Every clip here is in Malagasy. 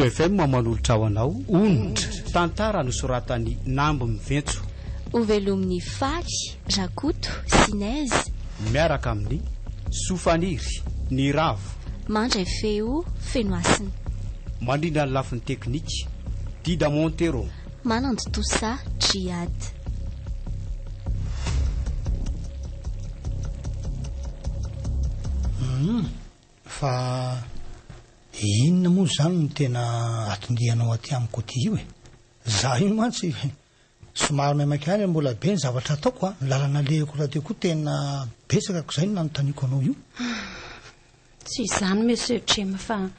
FM manolotra ho anao onitra tantara nosoratany Nambo Miventso Ovelomin'ny Faly Rakoto Sinaizy miaraka amin'ny Sofaniry ny Ravo mandray feo Fenoasiny mandrindra ny lafiny teknika Dida Montero manandy Tosa Triad fa inona moa zany ny tena atondianao aty amiko ty io za io mantsy somary maimakany mbola be ny zavatra ataoko ny lalana lehiko raha teo koa tena betsakako zay no nanotaniko anao io tsy izany monsieur Trema fa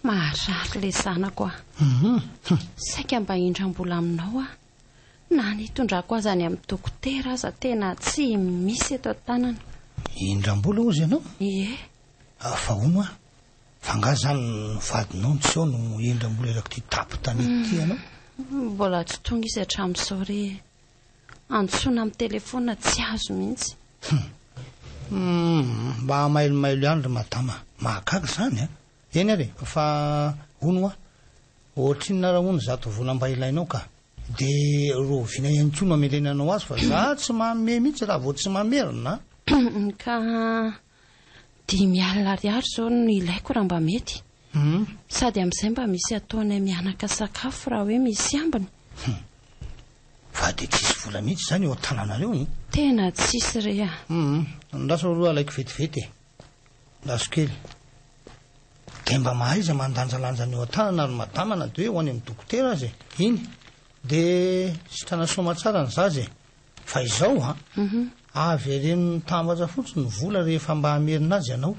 maharary le zanako saika mba indram-bola aminao na nitondrako azy any amin'ny dokotera aza tena tsy misy eto an-tanana indram-bola ozy ianao ie fa ono fa nga zany vadinao ntseo no indram-bola erako ty tapo tany ty ianao mbola tsy tonga izy hatramin'izao re antsoina amin'ny telefona tsy azo mihitsy mba mailomailo ihany ry madama mahagaga zany eny ary fa ono ohatrinona raha ono zato vola mba ilainao ka de rovina ihany koa no amelenanao azy fa za tsy maome mihitsy raha vao tsy mamerina ka 5,000 ariary zao no ilaiko raha mba mety sady amin'izay mba misy ataonay mianaka sakafo raha hoe misy ambiny fa de tsisy vola mihitsy zany eo an-tananareo tena tsisy re ndasa roa alaiko vetivety laso kely de mba mahaiza mandanjalanjany eo an-tanana ary madamana de hoe ho any amin'ny dokotera azy iny de sitrana soma tsara ny zazy fa izao avy reny tambatra fotsiny vola rehefa mba hamerina azy ianao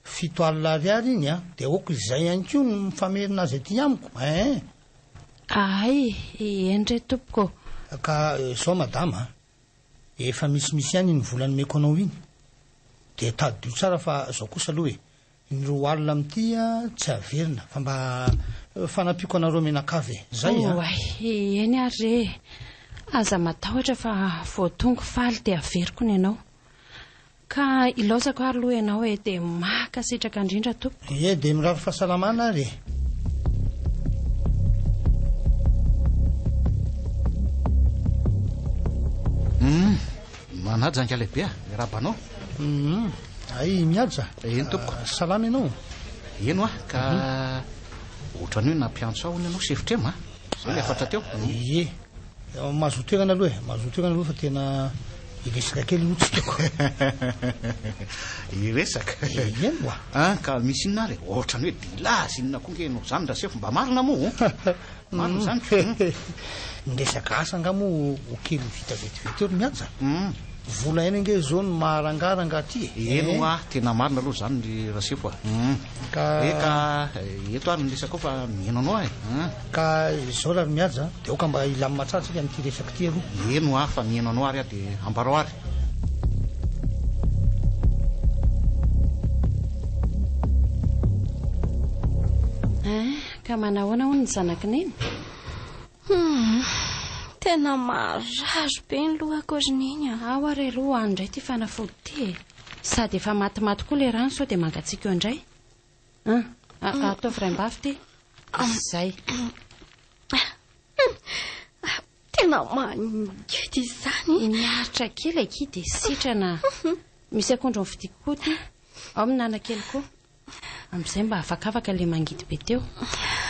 7,000 ariary iny de oko izay ihany koa ny mifamerina azy aty amiko ay endre tompoko ka sao madama efa misimisy ihany ny volany meko anao iny de tadio tsara fa zao kosa aloha ny roa alina amin'ity tsy averina fa mba fanapiko anareo menakavy zay eny ary aza matahotra fa voatongo faly de averiko ny ianao ka ilaozako ary aloha ianao de makasitraka indrindra tompo de mirary fahasalamana ary manaja anka lehibe rabanao ay miaja eny tompoko salama ianao eno ka ohatrany hoe nampiantso ahony ianao sefitrema zay le afatra teo mazotoerana aloha fa tena iresaka kely lotsitako iresaka eno ka misy inona ary ohatrany hoe dilazy inona koa ngenao zany raha sefo mba marina moa marina zany ndresaka asa nga moa okely vita vetivety eo miaja vola eny nge zao no maharangaranga aty eno tena marina aloha zany ny raha sefo ka eto ary nyresaka ao fa mieno anao ka zao raha miaja de oka mba ilamy matsatsika am'ty resaka ty aloha eno fa mieno anao ary de ambarao ary ka manahoana ho ny zanaki neny tena marary be ny lohako ozin'iny ao ary aloha andray ty fanafody ty sady efa matimaty koa le rano sao de mangatsika eo indray ataovy raim-bafy ty zay tena mangidy izany miaritra kely aky de sitrana misy akondro ny vidiko koa ty ao minana kely koa amin'izay mba afakafaka le mangidy be teo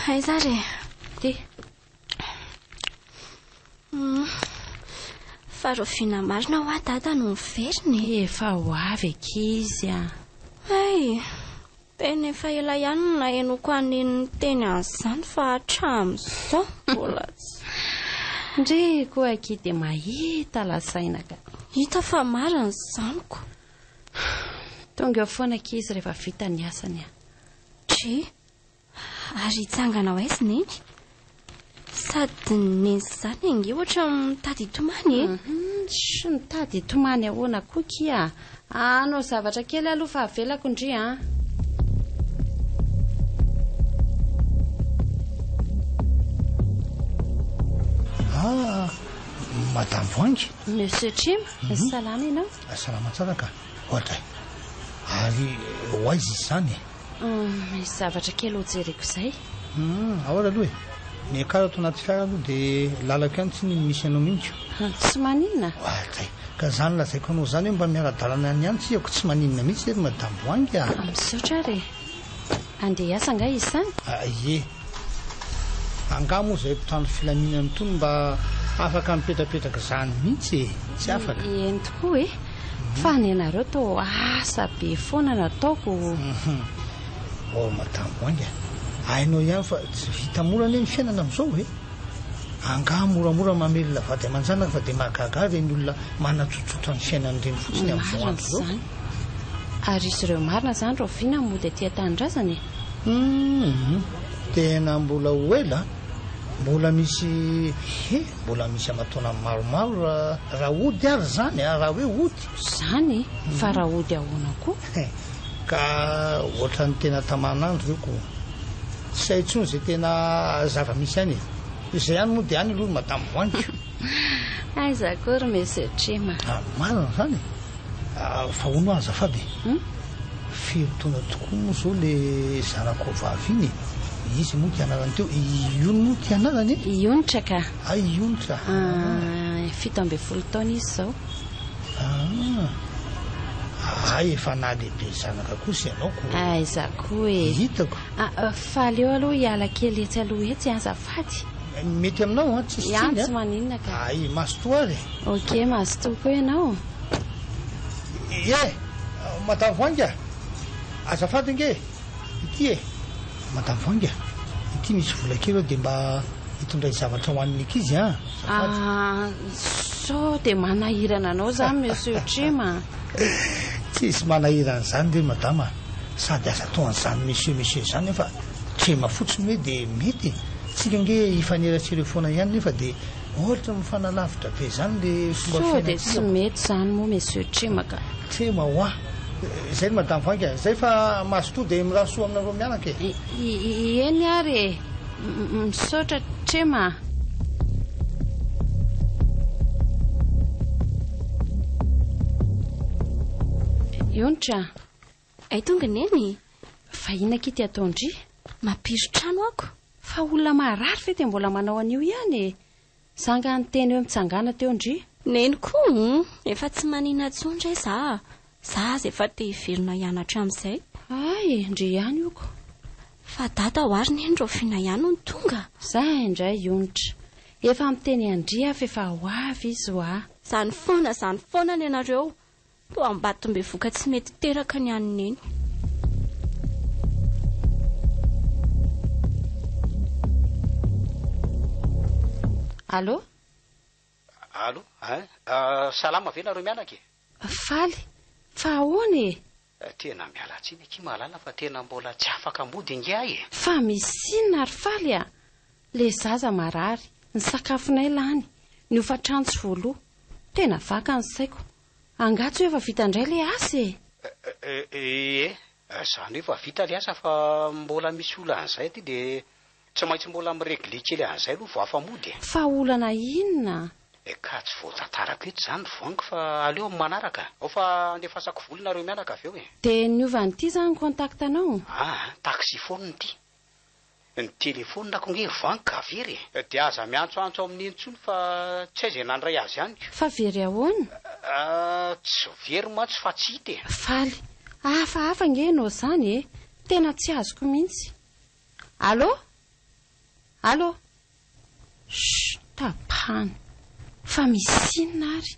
aiza re ty fa rofina marina ho dada no miveriny efa ho avy akizy ay tena efa ela ihany na enoko aneny teny an'izany fa hatramin'izao mbola tsy ndre koa aky de mahita lasaina ka hita fa marina zaniko tonga eo foana akizy rehefa vita ny asany tri ary hitsangana ho aiziny eny sady neny zany ange ohatra mitady hitomany sy mitady hitomany ahoana koa kia anao zavatra kely aloha fa avelako indri madame Voangy monsieur Trim salama ianao salama tsara ka ohatra ary ho aizy izy zany misy zavatra kely ho jereko izay ahoana aloha e miakarato anaty fiara aloha dia lalako ihany tsy ny misy anao mihitsy tsy maninona zay ka zany lazaiko anao zany hoe mba miara-dalana any ihany tsy iako tsy maninona mihitsy ery madamo voangy a misaotra re andeha asa nga izy zany ye anga moa zay mpitandro filaminany tony mba afaka mipetrapetraka zany mihitsy e tsy afaka eny tokoa e fa ny anareo tao asa be foana nataoko madamo voangy hainao ihany fa tsy vita morana ny fiainana am'izao e anga moramora mamelona vady aman-janaka fa dia mahagaga reny olona manatsotsotra ny fiainan'ireny fotsiny amin'izao andro zao zany ary izy ireo marina zany ro vina mody aty an-tanindrazany tena mbola hoela mbola misy amataona maromaro raha ody ary zany raha hoe ody zany fa raha ody ahoana koa ka ohatra ny tena tamanandro reo ko tsy hay intsony zay tena zava-misy any e izay ihany moa dia any aloha madamo voangy aiza kory monsieur Trema marina zany fa ono azafady firotoana tokoa moa zao le zanako vavy iny izy moa tianarany teo iony moa tianarany ionitra ka ionitra 17 taona izy zao ay efa na lehibe zanaka kosa ianao ko aiza koa e hitako fa leo aloha hiala kely etsy aloha etsy azafady mety aminao tsy tsy maninona ka ay masotoa ary ok masotoa koa ianao madamo voangy azafady nge ity e madamo voangy ity misy vola kely ao dia mba hitondray zavatra ho an'ny ankizy so dia manahirana anao zany monsieur Trema tsisy manahirana zany de madama sady aza taon'izany monsieur zany nefa Trema fotsiny hoe dia mety tsika nge hifaneratsireo foana ihany nefa dia ohatra mifanalavitra be zany le fomba so dia tsy mety zany moa monsieur Trema ka Trema hoa zay ny madamo voangy zay fa masotoa dia mirasoa aminareo mianaka e eny ary misaotra Trema ionitra ay tonga neny fa inona kity ataondry mampiro trano ako fa olona marary fe dia mbola manao an'io ihany e zanga ny teny hoe mitsangana teo ndry neny koa efa tsy manina tsondra za zay efa te hiverina hianatra amin'izay ay ndry ihany io ko fa dada ho ary neny ro fina ihany no ny tonga zay indray ionitra efa miteny andry afa efa ho avy izy ho zany foana ny anareo to ambatombe voka tsy mety teraka ny aniny eny allo salama ve nareo mianaka faly fa ahoana e tena miala tsiny ki mahalala fa tena mbola tsy afaka mody inge ahy e fa misy inona ary faly le zaza marary ny sakafonay lany ny ofatrano tsy voaloha tena vaka ny saiko angatsy hoe efa vita indray le asa zany hoe fa vita le asa fa mbola misy olana an'izay aty dia tsy maintsy mbola miregle kely an'izay aloha vo afa mody fa olana inona ka tsy voatantarako eto zany voangy fa aleo manaraka ao fa andefasako voly nareo mianaka avy eo dia niovan'ity zany contact anao taxifone ty ny telefony nako nge voangy ka very dia aza miantsoantso amin'iny ntsony fa tsy hay zay nandray azy ihany fa very ahoana tsy very mantsy fa tsy hita faly hafahafa nge nao zany tena tsy azoko mihitsy allo tapahany fa misy inona ary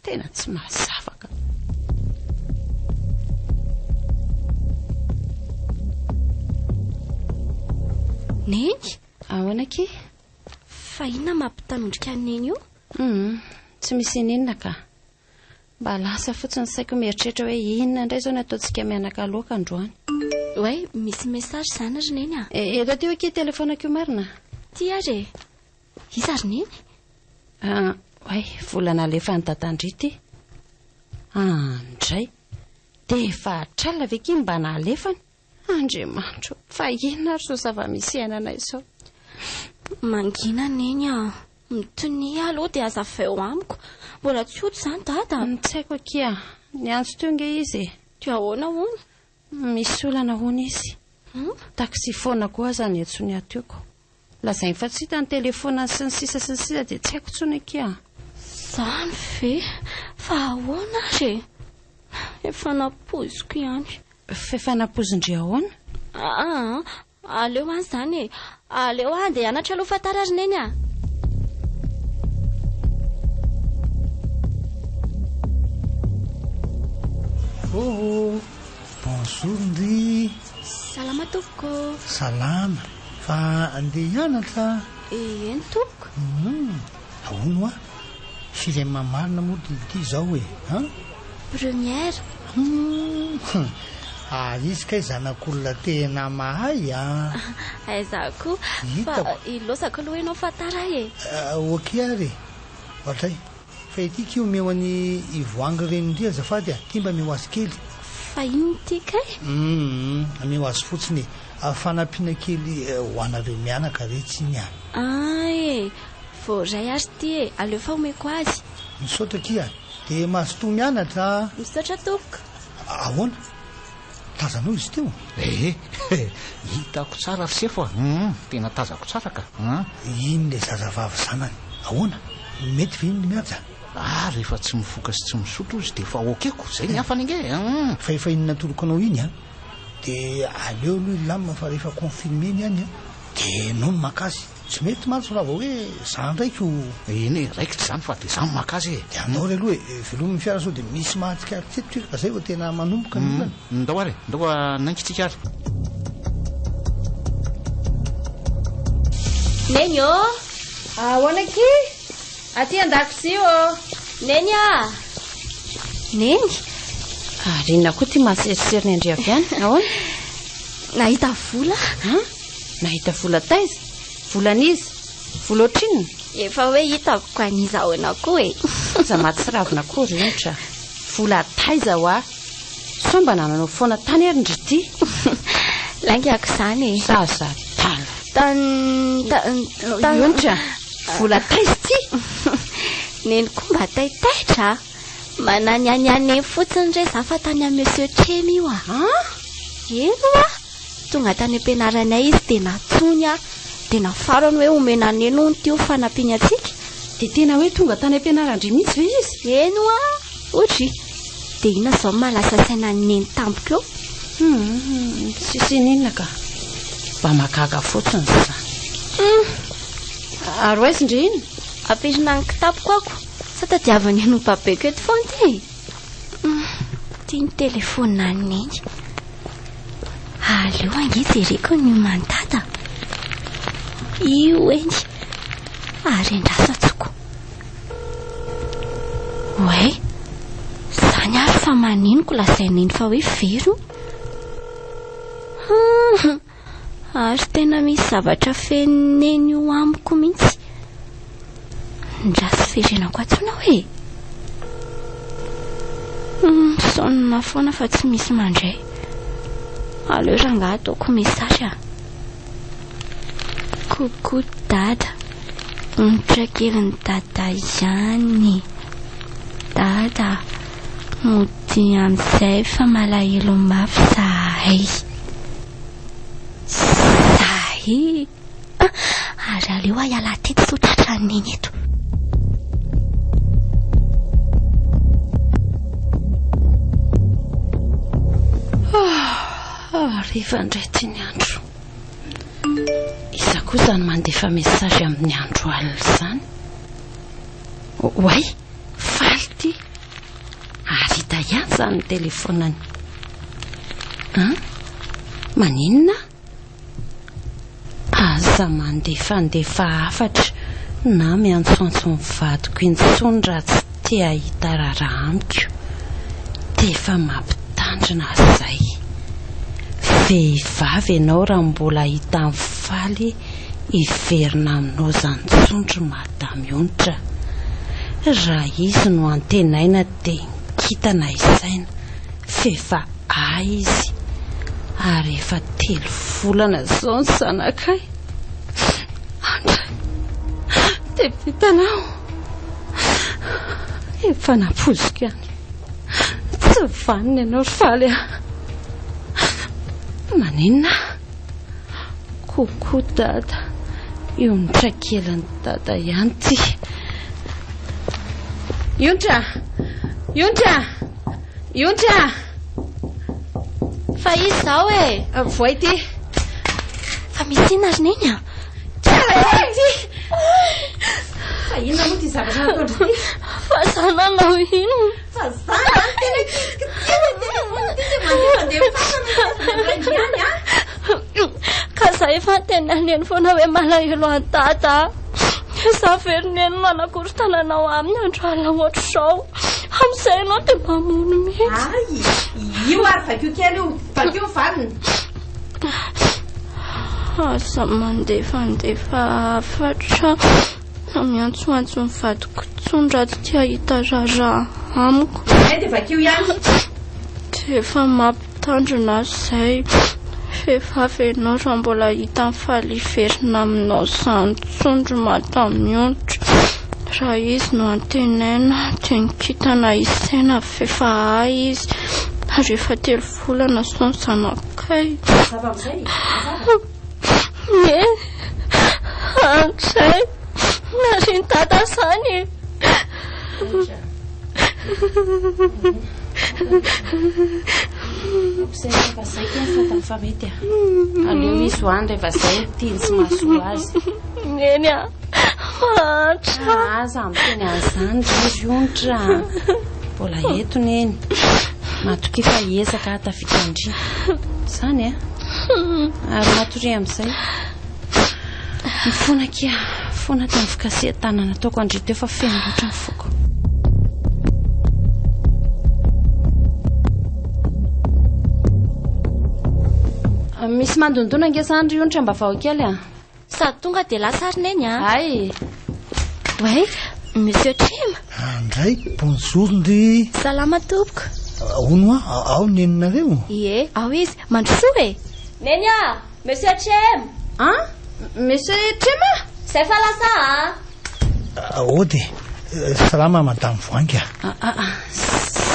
tena tsy mahazavaka neny ahoana ke fa inona mampitanondrika ny neny io tsy misy inona ka mba lasa fotsiny saiko mieritrehitra hoe inona indray zao ny ataontsika mianaka loaka androany hoe misy message zany ary neny eto ty hoe ke telefonako marina ty ary izy ary neny hoe volana lefa ny dadandry ty andray dia efa tralina ve ky mba nahalefany andriamanitro fa inona ary zao zava-misy ainana izao mangina neny mitony aloha dia aza eo amiko mbola tsy oto zany dada tsy haiko akia ny antso teo nge izy teo ahoana hono misy olana hoana izy taxi foana koa zany etsony ateoko lazay fa tsy hita ny telefona sy ny sisa dia tsy haiko tsony akia zany ve fa ahoana re efa napoziko ihany fefa napozindry ahoana aleo any zany e aleo any dia anatra aloha fatarariny eny bonjour ndry salama tompoko salama fa andeha hianatra eny tompoko ahono firy mamarina moa ty zao hoe première izy kay zanak'olona tena mahay aiza koa fa ilosako aloha enao fatara e oke ary ohatray fa itiky io meo any ivoangy reny ndry azafady ty mba meo azy kely fa iny ty kay meo azy fotsiny fanampiana kely hoanareo mianaka retsy iny e voray ary ty e aleo fa omeko azy misaotra kia dia mahazotoa mianatra misaotra tompoko ahoana tazanao izy teo hitako tsara sefo tena tazako tsara ka iny le zazavavy zanany ahoana mety ve iny miaja rehefa tsy mifoka sy tsy misotro izy dia efa okeko zay ny hafany inge fa efa iny natoloko anao iny dia aleo aloha ilamina fa rehefa confirme iny ihany dia nao no makazy tsy mety matso raha vao hoe za ndraiky eny raikitra zany fa dia za ny makazy dia andao ry aloha velomin'ny fiara sao dia misy mahatsika aritsetotrika fa zay vao tena manomboka nolany ndao ary ndao nankitsika ary neny ahoana ky aty an-dakozio neny neny rina koa ty mahaserisery ny andry avy any ahoana nahita vola nahita vola taiza volan'izy vola ohatrinona efa hoe hitako ko anizahoana koa e za mahatsiravina koa renitra vola taiza ho so mba nananao foana tany ary ndry ty langiako zany e zaza iontra vola taiza ty neny koa mba taitaitra mananianiany fotsiny re za fa tany amin'ny monsieur Tremy io eno tonga tany ampianaranay izy dia natsony dia nafarany hoe omena neno ny tyo fanampiany atsika dia tena hoe tonga tany ampianarandry mihitsy ve izy eno ohatra dia ina zao malasa saina neny tampoko eo sisy ninona ka mba makaga fotsiny za ary oaizy ndre iny ampirina ny kitapoko ako sa tadiavany anompabeko eto foana ty tia ny telefona neny aleo angizy ireko ny mandada io eny ary andrasatsoko oe zany ary fa maninoko lazaininy fa hoe vero ary tena misy zavatra feneny io amiko mihitsy ndrasy firenako atsona hoe sonina foana fa tsy misy mandray aleo raha nga ataoko mesazy coucou dada mitrakeliny dada ihany dada mody amin'izay fa malahelo mafy zahay ary aleo ahiala tety sotratranyiny eto rehefa ndray ty ny andro iza koa zany mandefa mesazy amin'ny andro alina zany oay faly ty ary hita ihany zany ny telefonany maninona aza mandefa afatra na miantsoantso mivadiko intsony raha tsy te ahita raharaha amiko dia efa mampitandrina zay vehivavy ianao raha mbola hita amin'ny faly iverina aminao zany tsondry madamy onitra raha izy no antenaina dia nkitana isaina fefa izy ary efa 3 volana zao ny zanakay andray dia vitanao efa napoziko ihany tsy vaniny ianao ry faly maninona Kokoa dada, Onitra keliny dada ihany ty. Onitra! Fa izy zao e. Voay ty. Fa misy inona ry neny a? Fa inona moa ty zavatra nataondry ty? Fa zananao ino? Fa zana ka za efa tena neny foana hoe malahelo any dada. Za verineny nanakory tananao aminy andro alina ohatr' izao. Amin'izay ianao dia mamono mihitsy. Ay, io ary vakio kely io, vakio valiny. Asa mandefa afatra. Miantsoantso mivadiko tsondra tsy tia hita raharaha amiko. Dia vakio ihany. Dia efa mampitandrina izay. Vehivavy ianao raha mbola hita mifaliverina aminao izany tsondro matamionitra. Raha izy no antenaina dia nikitana isaina efa ahy izy. Ary efa 3 volana sy ny zanakay. Antsay nary dada zany. Rehefa zay ty ny fa mety aleo misy hoany rehefa zay tiany sy mahasoa azy. Neny a matra. Aza miteny an'izany ry Onitra. Mbola eto neny. Matoky efa ezaka hatafitandrina. Zany a. Ary matory amin'izay. Mifona kia, fona tamin'ny fikasihan-tanana ataoko andrito efa feno loatra ny foko. Misy mandondona angesany ry Onitra mba vao kely a? Sady tonga dia lasa ry neny a? Ay. Way, Monsieur Trim. Andray, bonjour ndry. Salama tompoko. Ono ao neninareo? Ie, ao izy, mandrosoa e. Neny a, Monsieur Trim. Ah? Monsieur Trim a? Zay fa lasa a? Ody, salama madame Voangy.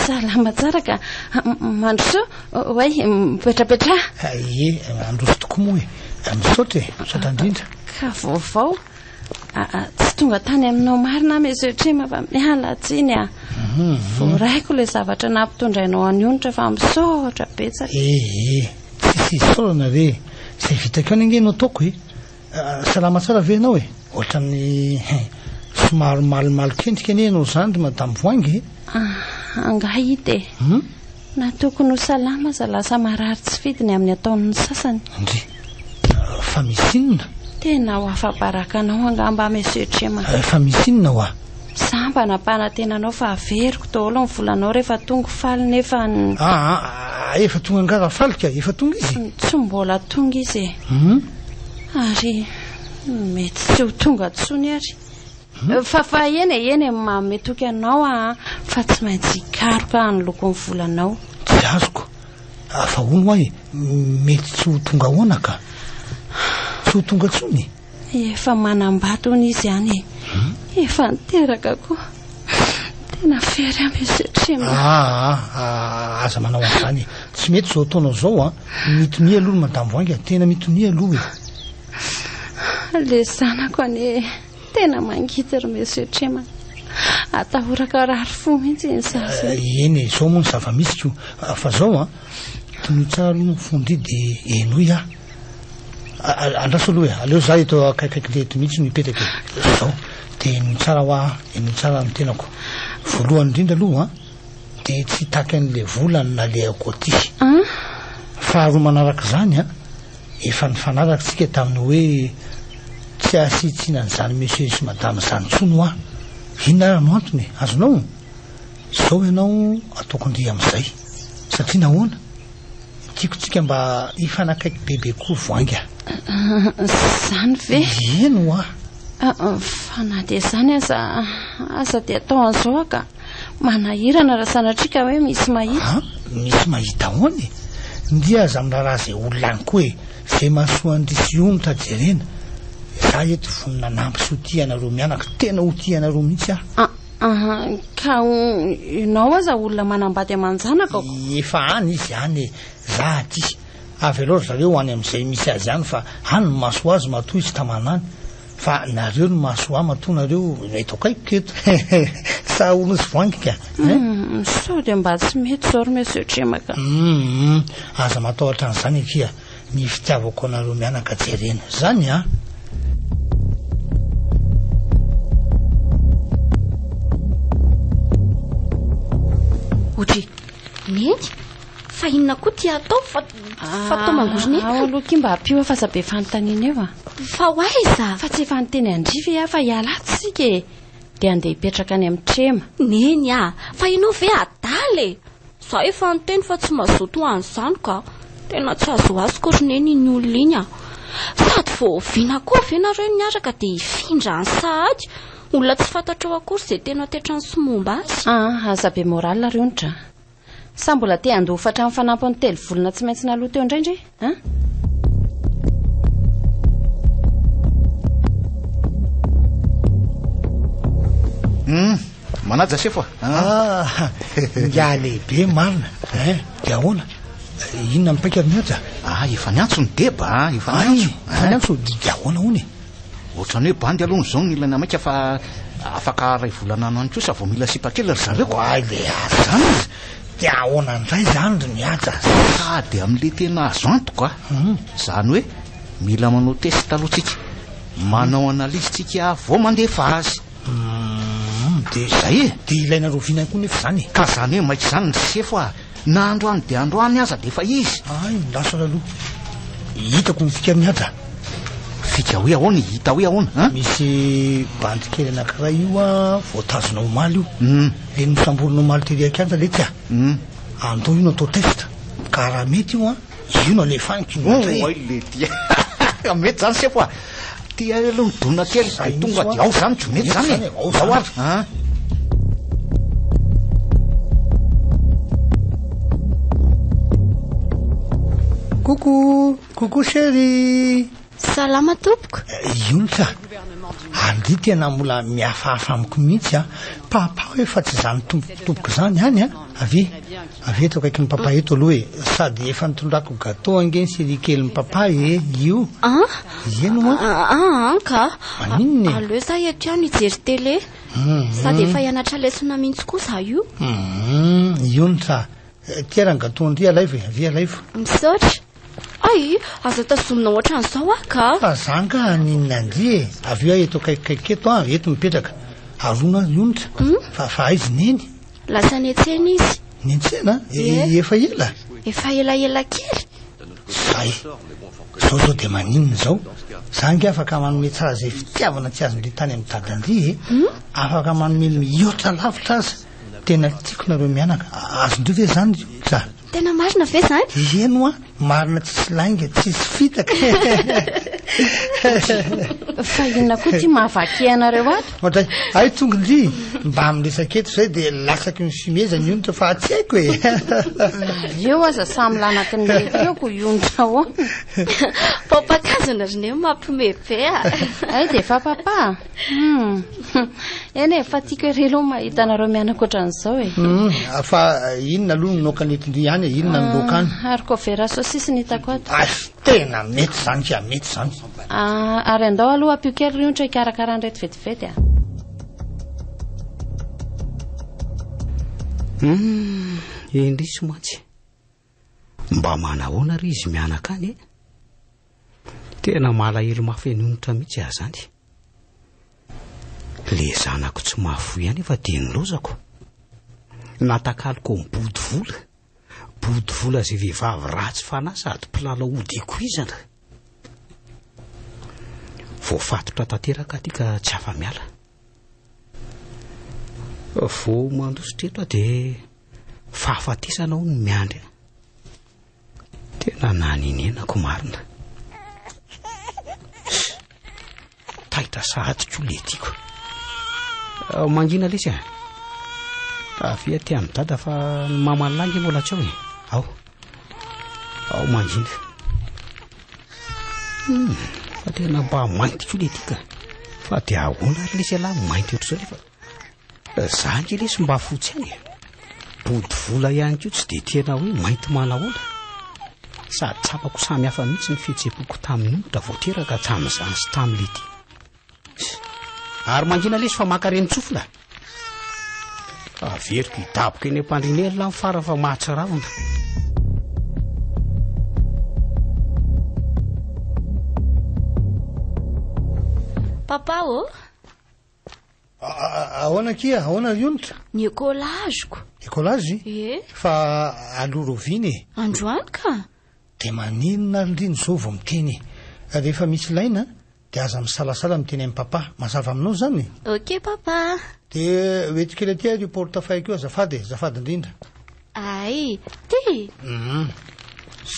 Salama tsara ka. Mandroso, way, mipetrapetra. Ie, androso tokoa moa e. Misaotra e, misaotra indrindra. Ka vaovao. Tsy tonga tany aminao marina Monsieur Trim fa miala tsiny a. Voaraiko ilay zavatra nampitondrainao any Onitra fa misaotra betsaka. Tsisy saorana re. Izay vitako any ange no ataoko e. Salama tsara ve ianao e? Ohatra ny somary malimaly kendrika anie ianao zany ry madame Voangy. Angahy ity e. Na tokony ho salama za lasa marary tsy fidiny amin'ny ataon'ny sasany. Ndry, fa misy inona? Tena ho afabaраkanao angamba Monsieur Trim. Fa misy inona ho a? Samba nampanantenanao fa averiko daholo ny volanao rehefa tonga faly nefa efa tonga angara falika, efa tonga izy? Tsy mbola tonga izy e. Ary mety tsy ho tonga tsony ary. Fa eny mametoky anao fa tsy maintsy ikaroka ny lokon'ny volanao. Tsy azoko. Fa ono ahy, mety tsy ho tonga ahoana ka? Tsy ho tonga tsony? Efa manambato hony izy ihany. Efa niteraka koa. Tena fery Monsieur Trim. Aza manao an'izany. Tsy mety zao ataonao zao mitonia aloha madame Voangy, tena mitonia aloha e. Le zanako ane tena mangity ry Monsieur Trim. Atahoraka rary fo mihitsy ny zaza. Eny, zao moa ny zava-misy ko. Fa zao tony tsara aloha mifondry dia enoy a. Andraso aloha e, aleo za eto akaikaiky leto mihitsy mipetraka zao. Dia enoy tsara hoa, enoy tsara ny tenako. Voalohany indrindra aloha dia tsy taky an'le volany na le akoaty. Faharoa manaraka zany efa nifanarakantsika tamin'ny hoe tsy asitsiana an'izany monsieur sy madame zany tsony hoa. Inona raha no antony? Azonao? Zao ianao ataoko ndry amin'izay. Satria nahoana? Tiako tsika mba hifanakaiky bebe koa Voangy. Zany ve? Eno hoa. Fa na dia zany aza dia atao an'izao ka manahirana raha sanatrika hoe misy mahita. Misy mahita ahoany? Ndry aza amin'naraha izay olona any koa e. Izay mahasoa andrisy Onitra jerena. Za eto vonina nampy sy ho tianareo mianaka, tena ho tianareo mihitsy aho. Ka ianao aza olona manambady aman-janaka. Efa any izy any e. Za aty avy aloha zareo any amin'izay misy azy any fa any ny maso azy matoa izy tamanany fa nareo ny maso a matoa nareo eto akaiko eto sa olo sy voangika sao dia mba tsy mety zao ry monsieur Tsemaka aza matahotra an'izany ekia ny fitiavako anareo mianaka jerena zany a otry neny fa inona koa tia atao fa tao mangorony ao aloha ky mba hampio fa zabe fanontaniana eo fa ho aiza fa tsy efa niteny andrify fa hialatsy sika e dia andeha hipetraka any amin'ny Trema neny fa ianao ve adaly za efa niteny fa tsy mazoto an'izany ka tena tsy azo azoko ry neny ny olona iny sady vao viana koa ve nareo niaraka dia hifindra ny sahady olona tsy fantatrao akory izay tena tetra ny somomba azy azabe moral reo nydra sa mbola te handofatra amin'ny fanampony telo volana tsy maintsy naloha teo indraindray manaja sefa ya lehibe marina dia ahoana inona mipaika mihaja efa niantso ny deba efa niantso dia ahoana hony ohatrany hoe bandy aloha zao ny ilana maika fa afaka ray volana ano any kosa vao mila sipakely ry zareo le azany dia ahoana ndray zany ry mihaja sady amin'le tena azo antoka zany hoe mila manao testy talohatsika manao analizitsika vao mandefa azy dia zay dia ilaina rovinany koa nefa zany ka zany hoe maika zany ny sefo na androany dia androany aza dia efa izy lasa laloha hitako mifika mihaja fika hoe ahoana hita hoe ahoana misy bandy kely anankiray io voatazona omaly io le misamborona omaly teriakanja le tia andao io no atao testa ka raha mety io io no alefaniko le tia mety zany sefo tia aloha midona kely tonga dia ao zany tsy mety zany ao ary Coucou chérie. Salama tompoko. Io sa. Andi tena mbola miafahafa amiko mihitsy papa efa tsy zany tompoko zany hany avy eto akaiky ny papa eto aloha sady efa nitondrako gâteau angeny série kely ny papa io ino ma ka aninny aleo za eto ihany hijery télé sady efa hianatra lesona mihitsy kosa io io sa tiara ny gâteau ndry alaivo avy alaivo misaotra ay azo tazomina ohatra an'izao ka fa zanga ninona andry avy eo eto akaikikaiky eto eto mipetraka arona iontra fa aizy neny lasa niantsena izy niantsena efa ela kely zay zao dia maninona zao zangy afaka manome tsara zay fitiavana tsy azon'le tany amin'ny dadandry afaka manome mihoatra lavitra azy tena tiako nareo mianaka azondreo ve zany za tena marina ve zany eno marina tsisy lainga tsisy fitaka fa inona koa ty mahavaky anareo ato ohatray ay tonga ndry mba am'resaka eto zay dia lasaky ny fimezany ionitra fa tsy haiko eo aza samy lanaky ny lekeoko ionitra ao papakazana ry ne mampiome be ay dia fa papa eny efa tiako ery aloha mahita anareo mianaka ohatran'izao fa inona aloha noka netindry ihany inona ny loka any ariko vera sosisy ny hitako ato tena mety zany ka mety zany ary andao aloha ampio kely riontra ikarakara nyrety vetivety endrisy mantsy mba manahoana ry izy mianaka any tena malahelo mafenonitra mihitsy zany le zanako tsy mahafo ihany efa dia nilozako natakaloko mibody vola zay vehivavy ratsy fanahy sady mpilala odikoizana voafatotra tanteraka aty ka tsy afa-miala vo mandosotreto dia fahafatesana ho ny miandry tena naninenako marina tahitra sahady ko le tiako mangina lesy avy aty amin'ny dada fa ny mamalangy mbola tsy ao ao mangina fa tena mba mainty ko le tika fa dia ahoana ry lesy alahy mainty ohatr'izao nefa zangy lesy mba fotsy any body vola ihany ko tsy dia tena hoe mainty manahoana sady tsapako samy hafa mihitsy ny fihetsepoko tamin'io da voateraka tamin'izany sy tamin'le ty ary mangina lesy fa makareny tsofona averiko hidaboka eny ampandrinely la fara fa mahatsaravana papa o ahoana kia ahoana ionitra ny écolazeko écolazy fa aloroviny androany ka de maninona rindriny zao vao miteny rehefa misy laina de aza misalasala miteny amin'ny papa mazava aminao zany ok papa de oetikely aty ry portefeuille keo azafady indrindra ay ty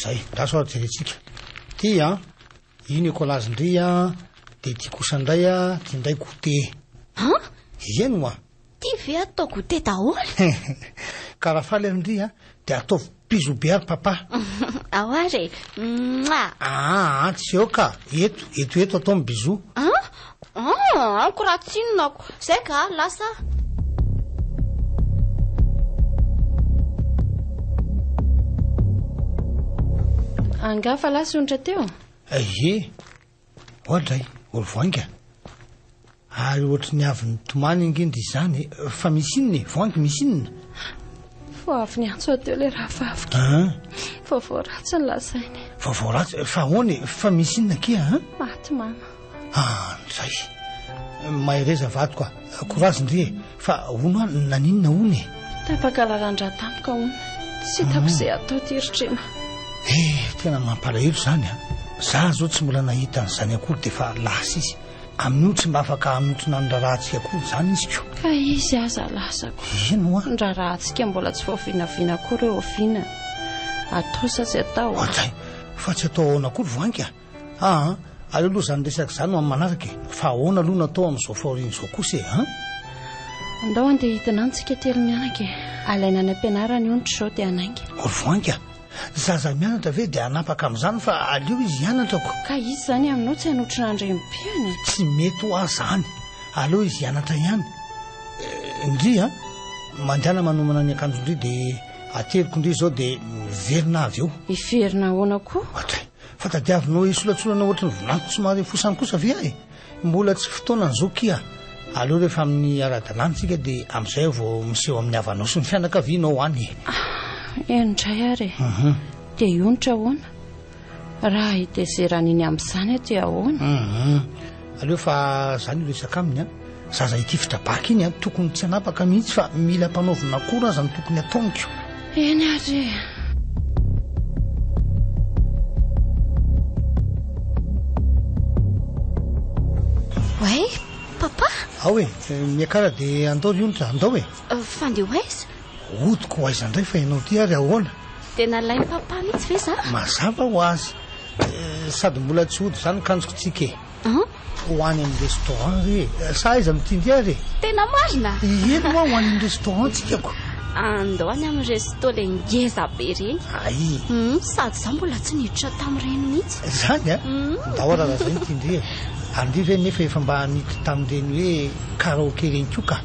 zay daso ary jeretsika ty a iny écolazy indray a de ty kosa indray a ty indray goûté eny moa ty ve atao goûté daholo ka raha faly arindry a de ataovy piso be ary papa ao ary tsy eo ka eto atao amin'ny bisou ankoratsinonako zay ka lasa angafa lasa onatra teo ohatray olo voanga ary ohatry ny avy ny tomany ingindry izany fa misy inony voangy misy inona fo avy ny antso ateo le raha vavika vaovao ratsy ny lasainy vaovao ratsy fa ahoany fa misy inona kia maty mama zay mahereza vato ka korazy indri fa ono a naninona ony tapakalarandra tampoka ona tsy hitako izay atao tiritrena tena mampalahelo zany za zao tsy mbola nahita n'izany akory de fa lasa izy amin'io tsy mba afaka hanotrona ny rarahantsika akory zany izy ko ka izy aza lasako eno a ny rarahantsika mbola tsy voavinavina akory eo vina atao sa tsy atao zay fa tsy atao ahoana akory voangy aleo aloha zany resaka zany ho amin'ny manaraka fa ahoana aloha natao amin'izao faoriny zao kosa andao andeha hitanantsika telo mianaka alaina any ampianarany ontra zao de anaingy ory voangy zaza mianatra ve de anapaka amin'izany fa aleo izy hianatrako ka izy zany aminao tsy hanotrina andrempiany tsy mety ho azy zany aleo izy hianatra ihany indri mandiana manomana ny akanjo indri de ateliko indri zao de miverina avy eo iverina ahoana koa fa tadiavinao isolatsolana ohatry ny volaniko somary fosany kosa ve ahy mbola tsy fotoana n'izao kia aleo rehefa amin'ny ara-dalantsika de amin'izay vao miseho amin'ny havanao sy ny fianakavianao any endray ary de ionitra ahoana raha hitezerana iny amin'izany ty ahoana aleo fa zany resaka aminy zaza ity fitabaka iny tokony tsy hanapaka mihitsy fa mila mpanaovina akory aza ny tokony ataoniko eny ary way papa ao miakara de andao ry onitra andao fandeho aiza odiko ho aiza indray fa ianao ty ary ahoana tena lainy papa mihitsy ve za mazava ho azy sady mbola tsy ody zany kanjoko tsika ho any amin'ny restaurant re sa aiza mitindry ary tena marina eno moa ho any amin'ny restaurant tsikako andao any amin'ny resto le ngeza be reny sady za mbola tsy niditra tamin'ireny mihitsy zany ndao raha zay mitindry andri ve nefa efa mba niditra tamin'ireny hoe karaoke reny ko ka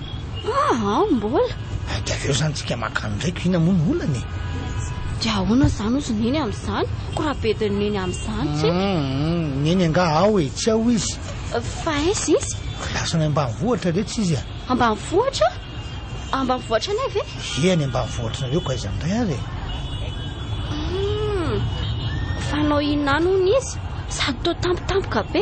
mbola de aveo zany tsika makano ndraiky ina moa ny olany de ahoana zany ozy neny amin'izany ko raha bediny neny amin'izany tsy neny anga ao tsy ao izy fa aizy izy lasany ambanivohatra retsy izy ambanivohatra ambanivohatra any ve eny ambanivohatra nareo ka aiza ndray ary fanao inona nony izy sady to tampotampoka be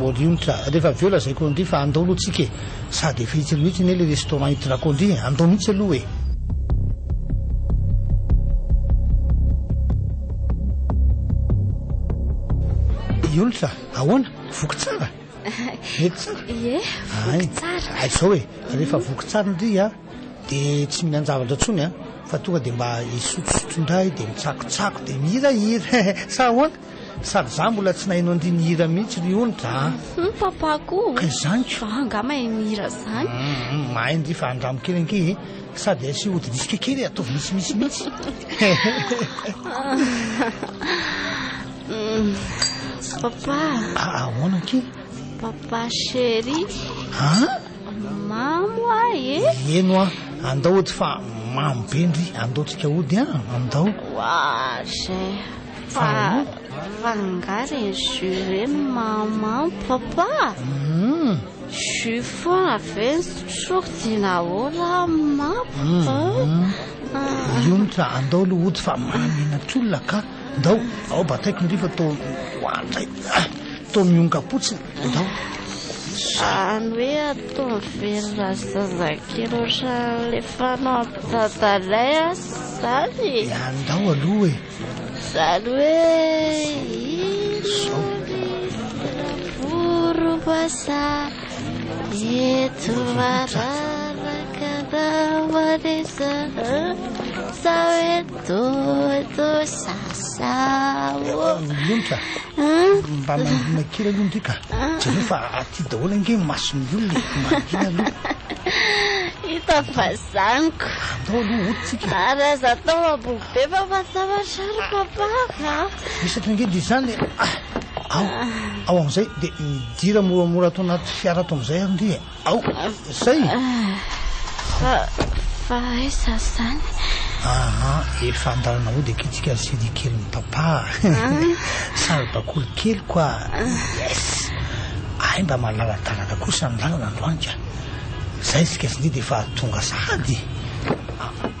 ory onitra rehefa aveo lazaiko ndry fa andao aloha tsika sady efa hitsy mihitsy ne le restaurant hitirako ndry andao mihitsy aloha ionitra ahoana voky tsara mety tsara aizao rehefa voky tsara ndry de tsy mihinan-javatra tsony fa tonga de mba hisotrosotro indray de mitsakotsako de mihirahira sa ahoana sady za mbola tsy nahinao andry nihira mihitsy ry onitra papako ka izanyko anga mahay mihira zany mahay ndry fa andramo kely ange sady asy odinitsika kely ataovy misimisy mihitsy papa ahoana ke papa chéri mamo eno andao ohatry fa mamy be ndry andaotsika ody andao Zay fa ngary jus reny maman papa jus foana ve sotrokina ora mapa io nitra andao aloha ody fa maninatr'olona ka ndao ao bataiko ndrifa tao hoanzay tao mionkapotsiny ndao zany hoe atao miverina zazakely otra lefanao ampitadalay zany andao aloha e zany hoe vorobasa eto mararaka namanesa sa hoe toto sasao iontra mba mangina kely aloha ndrika jereo fa aty daholo ange masony olona mangina aloha hita fa zaniko andao aloha oditsika araza tao abobe fa fatsavasary papaka misatra ange de zany ao am'izay de midira moramora atao anaty fiara ato am'izay andry ao zay fa esa zany efa andalana ao de kitsika sedy kely ny papa sary bakoly kely koa yes ay mba malaladalaka kosa ny lalana androanka zay sika sy ndry de efa tonga sady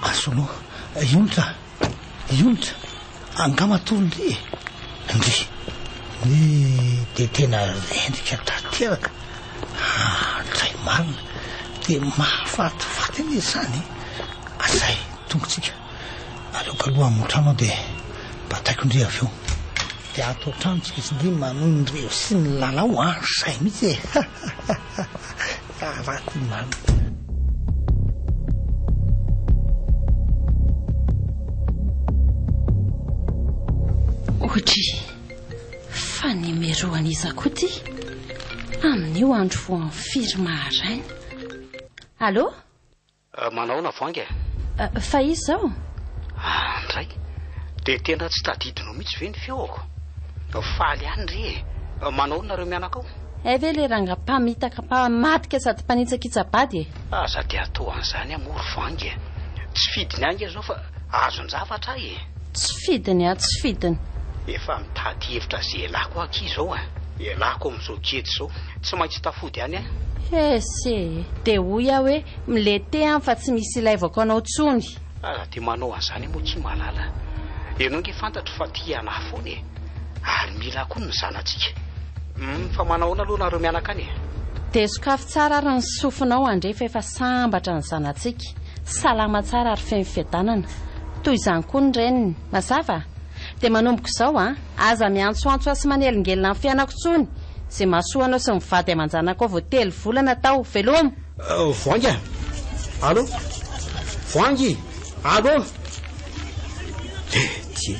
asono ionitra angamatolondry ndry de tena endrika tateraka tray marina de mahafatifaty ane zany azay tongotsika aleoko aloha amotrano de bataiko ndry avy eo de atao tranotsika sy ndry manondreo sy ny lalao zay mihitsy e raty marina ohatra fa nimeroan'iza koa ty amin'io andro vo amin'ny firy maharaina allo manao na voangy fa izy zao ndray de tena tsy tadidinao mihitsy ve ny feoko faly any ry manao nareo mianakao ve le rangam-pamitaka mpamadika sady mpanitsakitsabady e aza de atao an'izany amory voangy tsy fidiny angy zao fa azon-javatra e tsy fidiny tsy fidiny efa mitady hevitra zay elako aky zao elako am'izao kety zao tsy maintsy tafody any ese de hoy aho hoe milete any fa tsy misy ilaivako anao tsony aza de manao an'izany moa tsy malala ianao nge fantatro fa tia anahy foana ary mila koa ny zanatsika fa manaona aloha nareo mianaka any de sokafy tsara ary ny sofinao andrefa efa sambatra ny zanatsika salama tsara ary feno fiadanana toy izany koa ny reniny mazava de manomboko izao aza miantsoantso sy manelingelina amin'ny fianako tsony zay mahasoanao sy mivady aman-janako vo telo volana tao velomo voangy allo voangy allo ty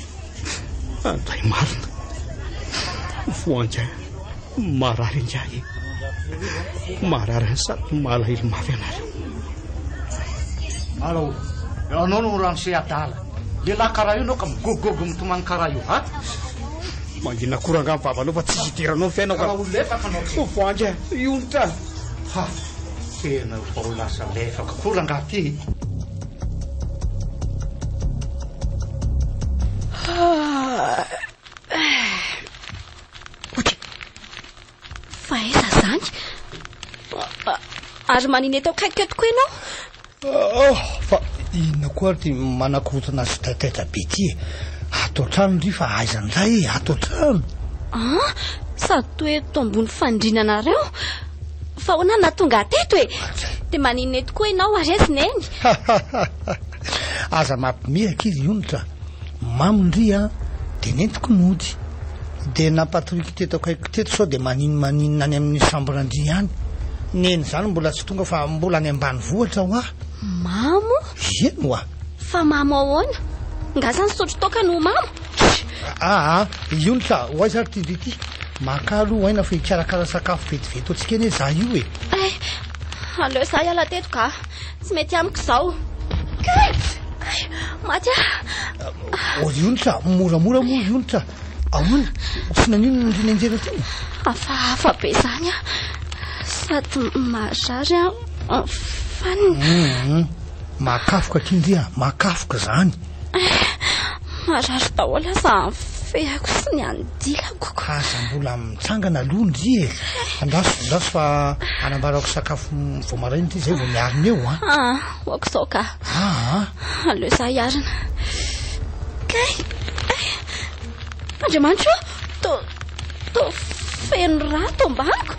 andray marina voangy marary indray marary ny sady malahelo mafy anareo allo anao no rano se adala lehilahy karaha io anao ka migogogo mitomany karaha io mangina koranga mivava anao fa tsy hiteranao fiainao lefaka anao voangy ionitra tena vao lasa lefaka koranga ty fa esa zany ary maniny atao kaiky tokoa ianao fa inona koa ary ty manakorotana sy taitaitra be ty atao trano ndry fa aizandray atao trano sady toe to ambony fandrinanareo fa hoana natonga ateto e de maniny tokoa ianao arezineny aza mampimeraka izy ionitra mamindry de nentiko mody de napatoriky teto akaiko teto sao de maninina any amin'ny sambrandry hany neny zany mbola tsy tonga fa mbola any ambany vohatra ho mamo eno fa mamo ahoana ngazany sotro toka no mamo ionitra hoaiza ary tydrity makalo aina fa hikarakara sakafo vetivety otsika eny za io e aleo za iala teto ka tsy mety amiko zao maty ionitra moramora moa ionitra ahoana tsy nanino ndrina anjera ty afahafa be zany sady mahazary faniny makafoka kindria makafoka zany marary daholo za feako sy ny andilako aza mbola mitsangana aloha ndry e andraso fa anambarako sakafo vao maraina ty zay vao miarina eo oako zao ka aleo za iarina kay andriamanitra to feno rato ambako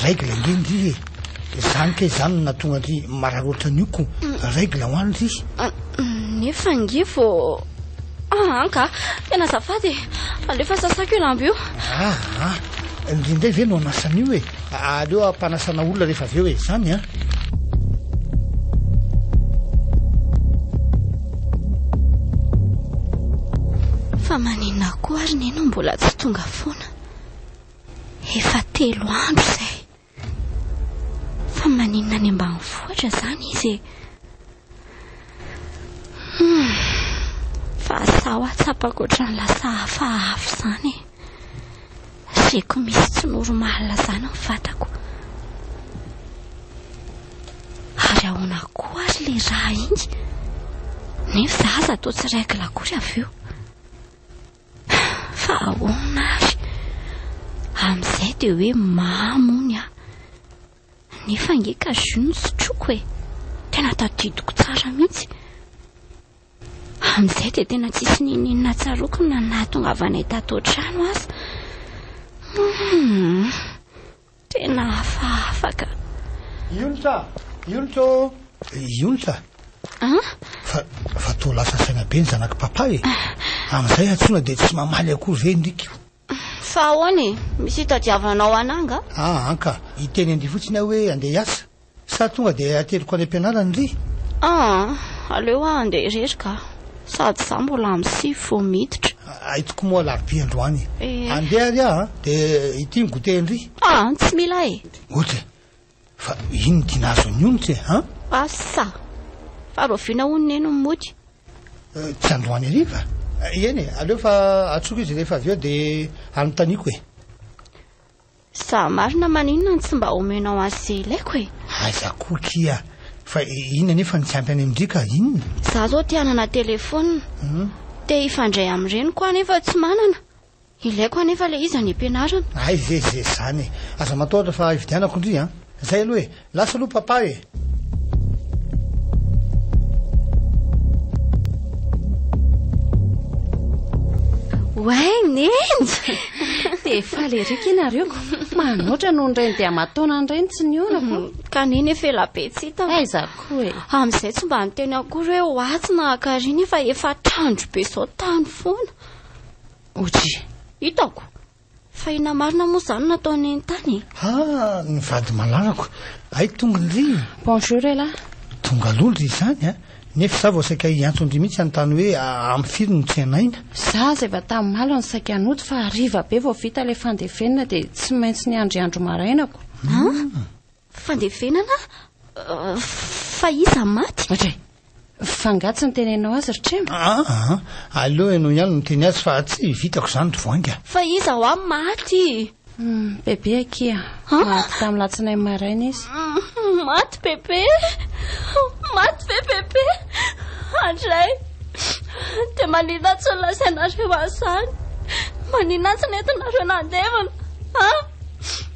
règle ngendry zany kay zany natonga ry mararoatra nioko règle ho any ry nefa nge vao ka tena azafady alefa sasako io lambo io indrindray ve no anasan'io e aleo ampanasana olona rehefa aveo e zany fa maninona koa ary neno mbola tsy tonga foana efa 3 andro zay fa maninona ny ambanivohitra zany izy fa sao atsapako ohatrany lasa hafahafa zany reko misy tsy normalina zany ny fatako ary ahoana koa ary le raha iny nefa za aza atao tsy règle akory avy eo fa ahoana ary amin'izay dia hoe mamony nefa ngeka zony sy troko e tena tadidiko tsara mihitsy amin'izay dia tena tsisy nininina tsaroko na nahatonga avanay tato trano azy tena hafaafaka ionsa fa to lasa saina be ny zanaka papa e amin'izay atsona dia tsy mamaly akory ve ndrika fa ahoany misy hitadiavanao ananga ka hiteny andry fotsiny aho hoe andeha hiasa sa tonga dia ateliko any am-pianarany ry aleo andeha irery ka sady za mbola amin'ny 6 vao miditra aitoko moa larobia androany andeha ary dia ity migote ndry tsy mila e ohatra fa ino dinazo anyonitsy asa fa roviana onyneno mody tsy androany ariva eny aleo fa atsoko izy rehefa avy eo dia anotaniko e sa marina maninona ny tsy mba omenao azy ilaiko e aizakokia fa inona nefa ny tsy ampy any amindrika inona za zao tianana telefona dia ifandray amin'ireny koa nefa tsy manana ilaiko anefa le izy any ampianarana ay zay zany e aza mataotra fa ividianako indry zay aloha e lasa aloha papa e nenjy dia fa le rika inareoko manoatra noho nyreny dia mataona nyreny tsy nionako ka neny efa elabe tsy hita aiza koa e amin'izay tsy mba niteny akory hoe hoatsy na akariny fa efa trandro be sao tany foana otry hitako fa ina marina moa zany nataony eny tany ny vady malarako ay tonga ndry bonjour ela tonga aloha ry zany nefa za vao saika hiantsondry mihitsy anytany hoe amin'ny firy no tsy anaina za zay va tamin'ny malo ny saika anoto fa ariva be vao vita ilay fandevenana dia tsy maintsy ny andro marainako fandevenana fa iza maty otray fangatsy ny tenenao azy ritrema aleo ianao ihany no teny azy fa tsy vitako zany ry voanga fa iza ho amin'ny maty bebe akia maty tamin'ny latsinay maraina izy maty bebe bebe andray dia manina tsy nolasainareo azany manina tsy nentinareo nandevana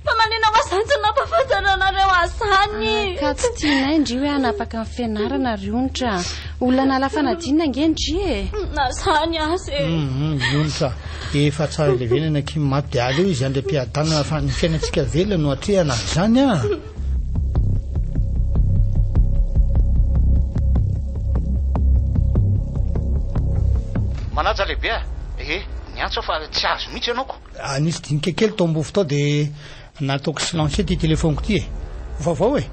fa manina mazany tsy nampafantaranareo azany ka tsy tianay ndry hoe hanapaka amin'ny fianarana ry onitra olona nalafanadinina ngendry e na zany azy onitra efa tsara le velana ki maty dia aleo izy andray mpiadanana fa ny fiainantsika velona no atrehana zany manaja lehibe ny antso fa tsy azo mihitsy ianaoko nisy dinikekely tao ambovy tao dia nataoko silanse ty telefoniko ty e vaovao e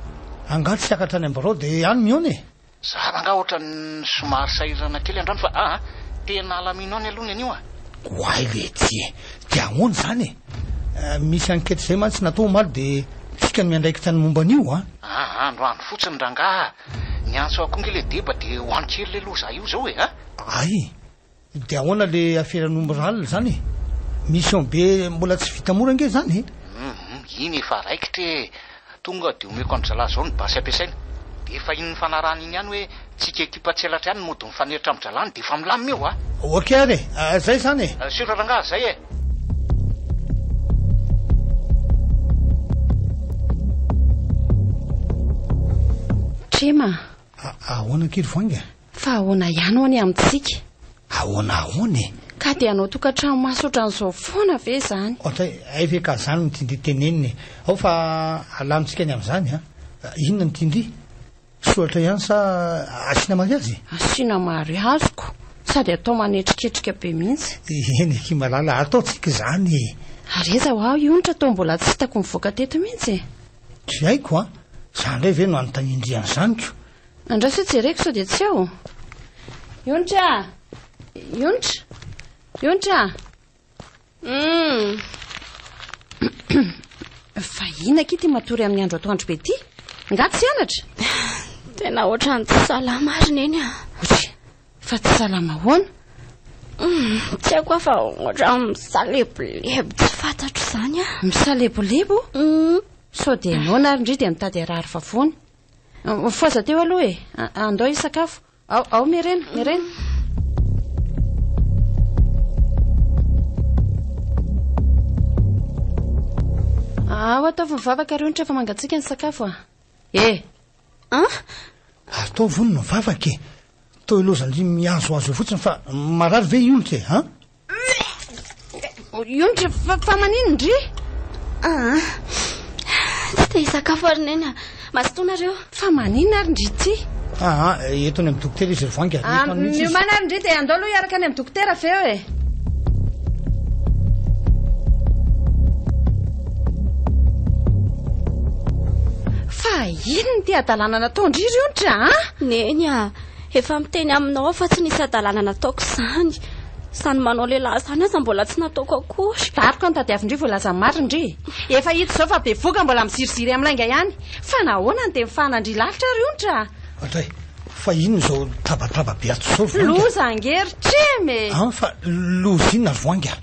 angaty sy akatra any ambarao dia any miona e za ranga ohatra ny somary sahirana kely andrano fa tena alamino any aloha ny anio hoay le ty dia ahoana zany e misy ankety zay mantsy natao maly dia tsika ny miandraikitra ny momba an'io androany fotsiny ranga ny antso akonge le deba dia hoanikery le loha za io zao e ay dia ahoana le aferanomoralina zany mission be mbola tsy vita mora nge zany iny efa raikitra tonga dia omeko andry zalahy zao ny basy ampiasaina efa iny fanarana iny ihany hoe tsika ekipa-tselatra ihany mody mifaneritra amindralany dia efa milamina eo ok ary zay zany siraranga zay trema ahoana kiry voanga fa ahoana ihany ho any amintsika ahoana ka dia anao tokantrano masotra an'izao foana ve zany ohatra ay ve ka zany mitindry teneniny ao fa alamitsika any amin'izany inona mitindry soratra ihany sa asiana mariazy asiana mariaziko sady atao manetriketrika be mihitsy eny kimalala ataotsika zany areza ho aho ionitra atao mbola tsy hitako mivoaka teto mihitsy tsy haiko zany ndray ve no anontanyindriany zaniko andraso jereko sao dia tsy ao ionitra fa ina ky ty matory amin'ny andro atoandro be ty nga tsy anatra tena ohatrany tsy salama ary neny fa tsy salama hoana tsy haiko fa ohatra misalebolevo tsy fantatro zany misalebolevo sao dia anao na ary indri dia mitady arary vavony foaza teo aloha andao isakafo ao merena ao ataovy mivavaka rionitra fa mangatsika ny sakafo ataovony no vavaka to ilozandry miazoazo fotsiny fa marary ve ionitra ionitra fa manino ndry tsy te hisakafo ary neny masotonareo fa manino ary ndry ty eto any amin'ny dokotera izy voanga miomana ary ndry dia andao aloha hiaraka any amin'ny dokotera veo fa ino ny ty adalàna natao ndry riontra neny efa miteny aminao fa tsy nisy adalàna nataoko zany sany manao lehilahy zany aza mbola tsy nataoko akory dariko nitadiavindry voalaza mary ndry efa hito zao fa be voka mbola miziriziry amin'lainga ihany fa nahoana ny dia mifahanandry lalitra riontra atray fa ino zao tabataba be ato zao loza angery treme fa loza inona voanga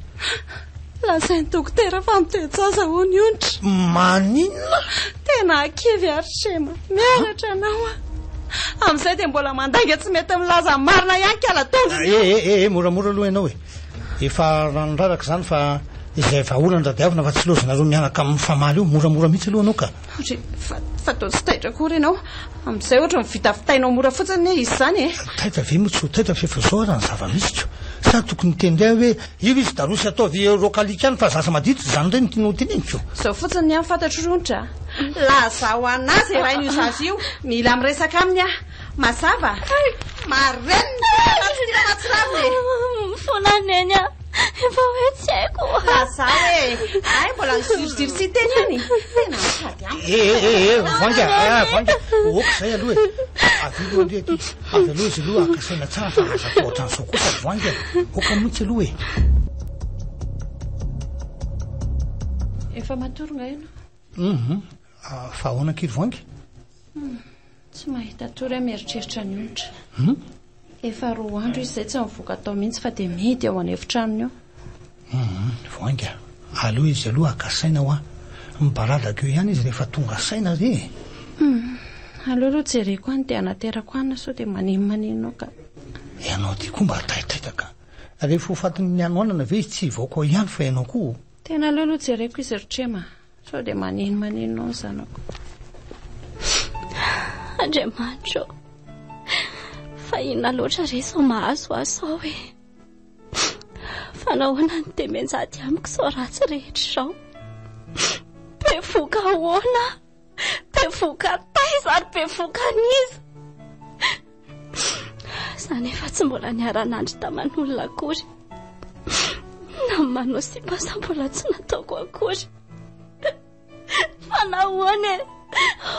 lazainy dokotera fa mitejaza hony iontra maninona tena akivy ary trema mianatra anao amin'izay dia mbola mandanga tsy mety milaza marina ihany kalatondro moramora aloha ianao efa ranondraraka zany fa izay vaholandradiavina fa tsy lozanareo mianaka amin'ny famaly io moramora mihitsy aloha anao ka fa tao tsy taitra kory ianao amin'izay ohatra mivitavitainao mora fotsiny izy zany taitra ve moa tsy taitra fefa zao raha ny zava-misika sa tokony tendray hoe io izy darosy ataovy rokalika any fa zaza madito zany ray no teneniko zao fotsiny ny amin'ny fantatro ronitra laza ho anazy rain'io zazy io mila miresaka aminy mazava marenina matsiravy mifona neny efa hoe tsy haiko laza hoe ay mbola niziriziry sy teny any tena voanga oka zay aloha avilo andre ty avy aloha izy aloha akasaina tsara fa aza atao ohatran'izao kosa voanga oka mihitsy aloha efa matorona ino fa ahoana kiry voanga tsy mahita tory mieritreritra ny onitra efa roa andro izy zay tsy mivoaka atao mihitsy fa dia midy ao any efitranony eo voanga aloha izy aloha akasaina ho mibaradaka eo ihany izy rehefa tonga saina re aloaloha jereko any dia anaterako anina sao dia manino ka ianao ty koa mba taitaitaka rehefa ho fatiny ny anoanana ve izy tsy hivaoko ao ihany fa ianao koa tena aloaloha jereko izy ritrema sao dia manino ny zanako andriamanitro fa inona loatra re sao mahazo azo ao fa nahoana ny temenjady amiko sao ratsy rehetra izao be voka ahoana be voka taiza ary be voka niza zany efa tsy mbola niara-nandry taman'olona akory na manao sipasa mbola tsy nataoko akory fa nahoana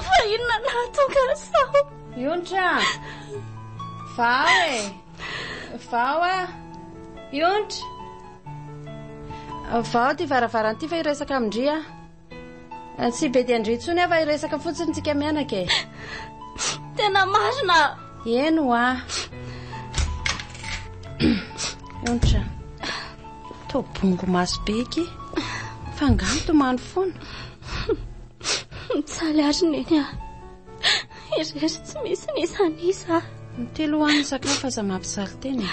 fa inona nahatonga sao iontra vao iontra vao ty varavaran'ity fa iresaka amindria tsy be dia andry intsony fa iresaka fotsiny tsika mianaka tena marina eno iontra tao bongo maso beky fa ngano tomano foana mitsaly ary neny irery tsy misy nisanisa. Ny telo hoan'ny sakafo aza mampisaly tena.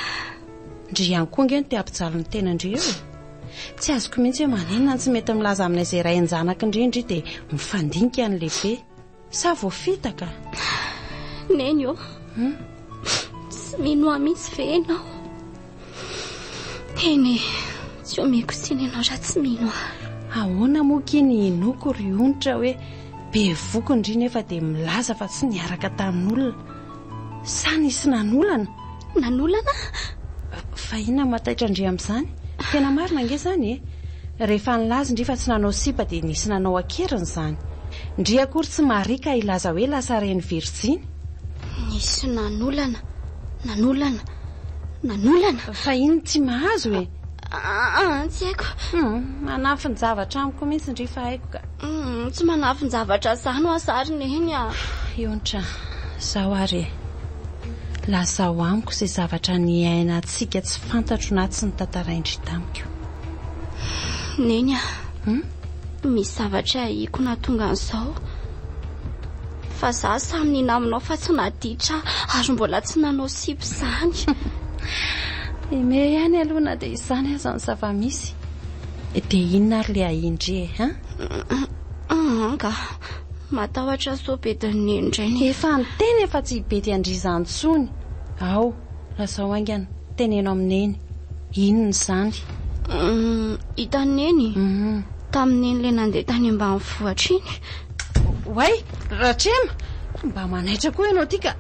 Ndry ihany koa nge ny te hampijaly ny tena indri eo. Tsy azoko mihitsy hoe manenina tsy mety milaza aminay izay ray ny-janaka indrindry dia mifandinika ny lehibe. Sa voafitaka? Neny eo. Tsy minoa mihitsy ve ianao? Eny, tsy omeko siny ianao raha tsy minoa. Ahoana moa kiny inoko ry onitra hoe be voko indri nefa dia milaza fa tsy niaraka tamin'olona. Sa nisy nanolana? Nanolana? Fa inona mataitra ndry amin'izany? Tena marina nge zany e. Rehefa nilaza indri fa tsy nanao sipa dia nisy nanao akeriny izany. Ndry akory tsy marika ilaza hoe lasa reny Virjiny. Nisy nanolana. Nanolana. Fa iny tsy mahazo e. Tsy haiko. Manafy ny zavatra amiko mihitsy ndry fa haiko ka. Tsy manafy ny zavatra zany asariny eny a. Iontra, zaho ary lasa ho amiko izay zavatra niaina atsika tsy fantatro na tsy nitantaraindry tamiko. Neny a. Misy zavatra hiko na tonga an'izao. Fa za samy ninaminao fa tsy naditra ary mbola tsy nanao sipy izany. Ime ihany aloha dia izany aza ny zava-misy. Dia inona ary le ahindry e? Anga, matahotra so be dia nendreny. Efa niteny efa tsy bety andrizany intsony. Ao, lasa ho aingana, teneno amin'eny. Inona izany? Hitaneny. Tamin'eny ilay nandeha tany ambanivohitra iny. Way, Ratrema, mba manaitra koa ianao tika.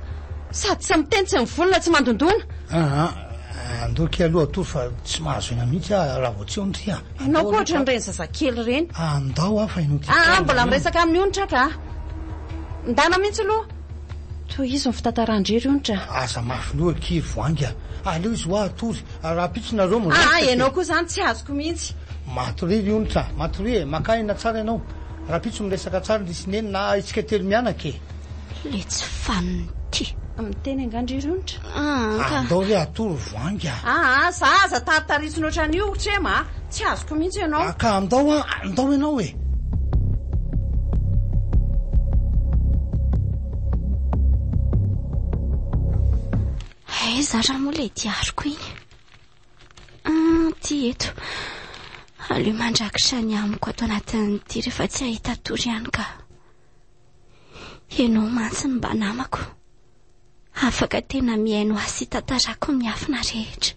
Sady tsy miteny tsy mivolona tsy mandondona. Andoky aloha tory fa tsy mahazo ena mihitsy raha vao tsy ondry a. Ianao koa ohatra nireny zazakely reny. Andao afa ino ty. Mbola miresaka amin'ny onitra ka. Ndana mihitsy aloha. Toy izy ny fitantarandry ry onitra. Aza mafy loha kiry voanga. Aleo izy ho atory. Raha pitsonareo mo. Ianao koa zany tsy azoko mihitsy. Matory ry onitra. Matory makaina tsara ianao. Raha pitso miresaka tsara lisineny na itsika telo mianaka e. Le tsy fanity. Miteny angandry ry onitra. Andao ry atory voanga. Za aza taritarisina ohatran'io Trema. Tsy azoko mihitsy ianao. Ka andao ianao e. Aiza raha moa le diariko iny. Ty eto. Aleo mandrakitra ny amiko ato anatin'ity rehefa tsy ahita tory ihany ka. Ianao mantsy mba namako. Afaka tena miaino azy sy tantarako miafina rehetra.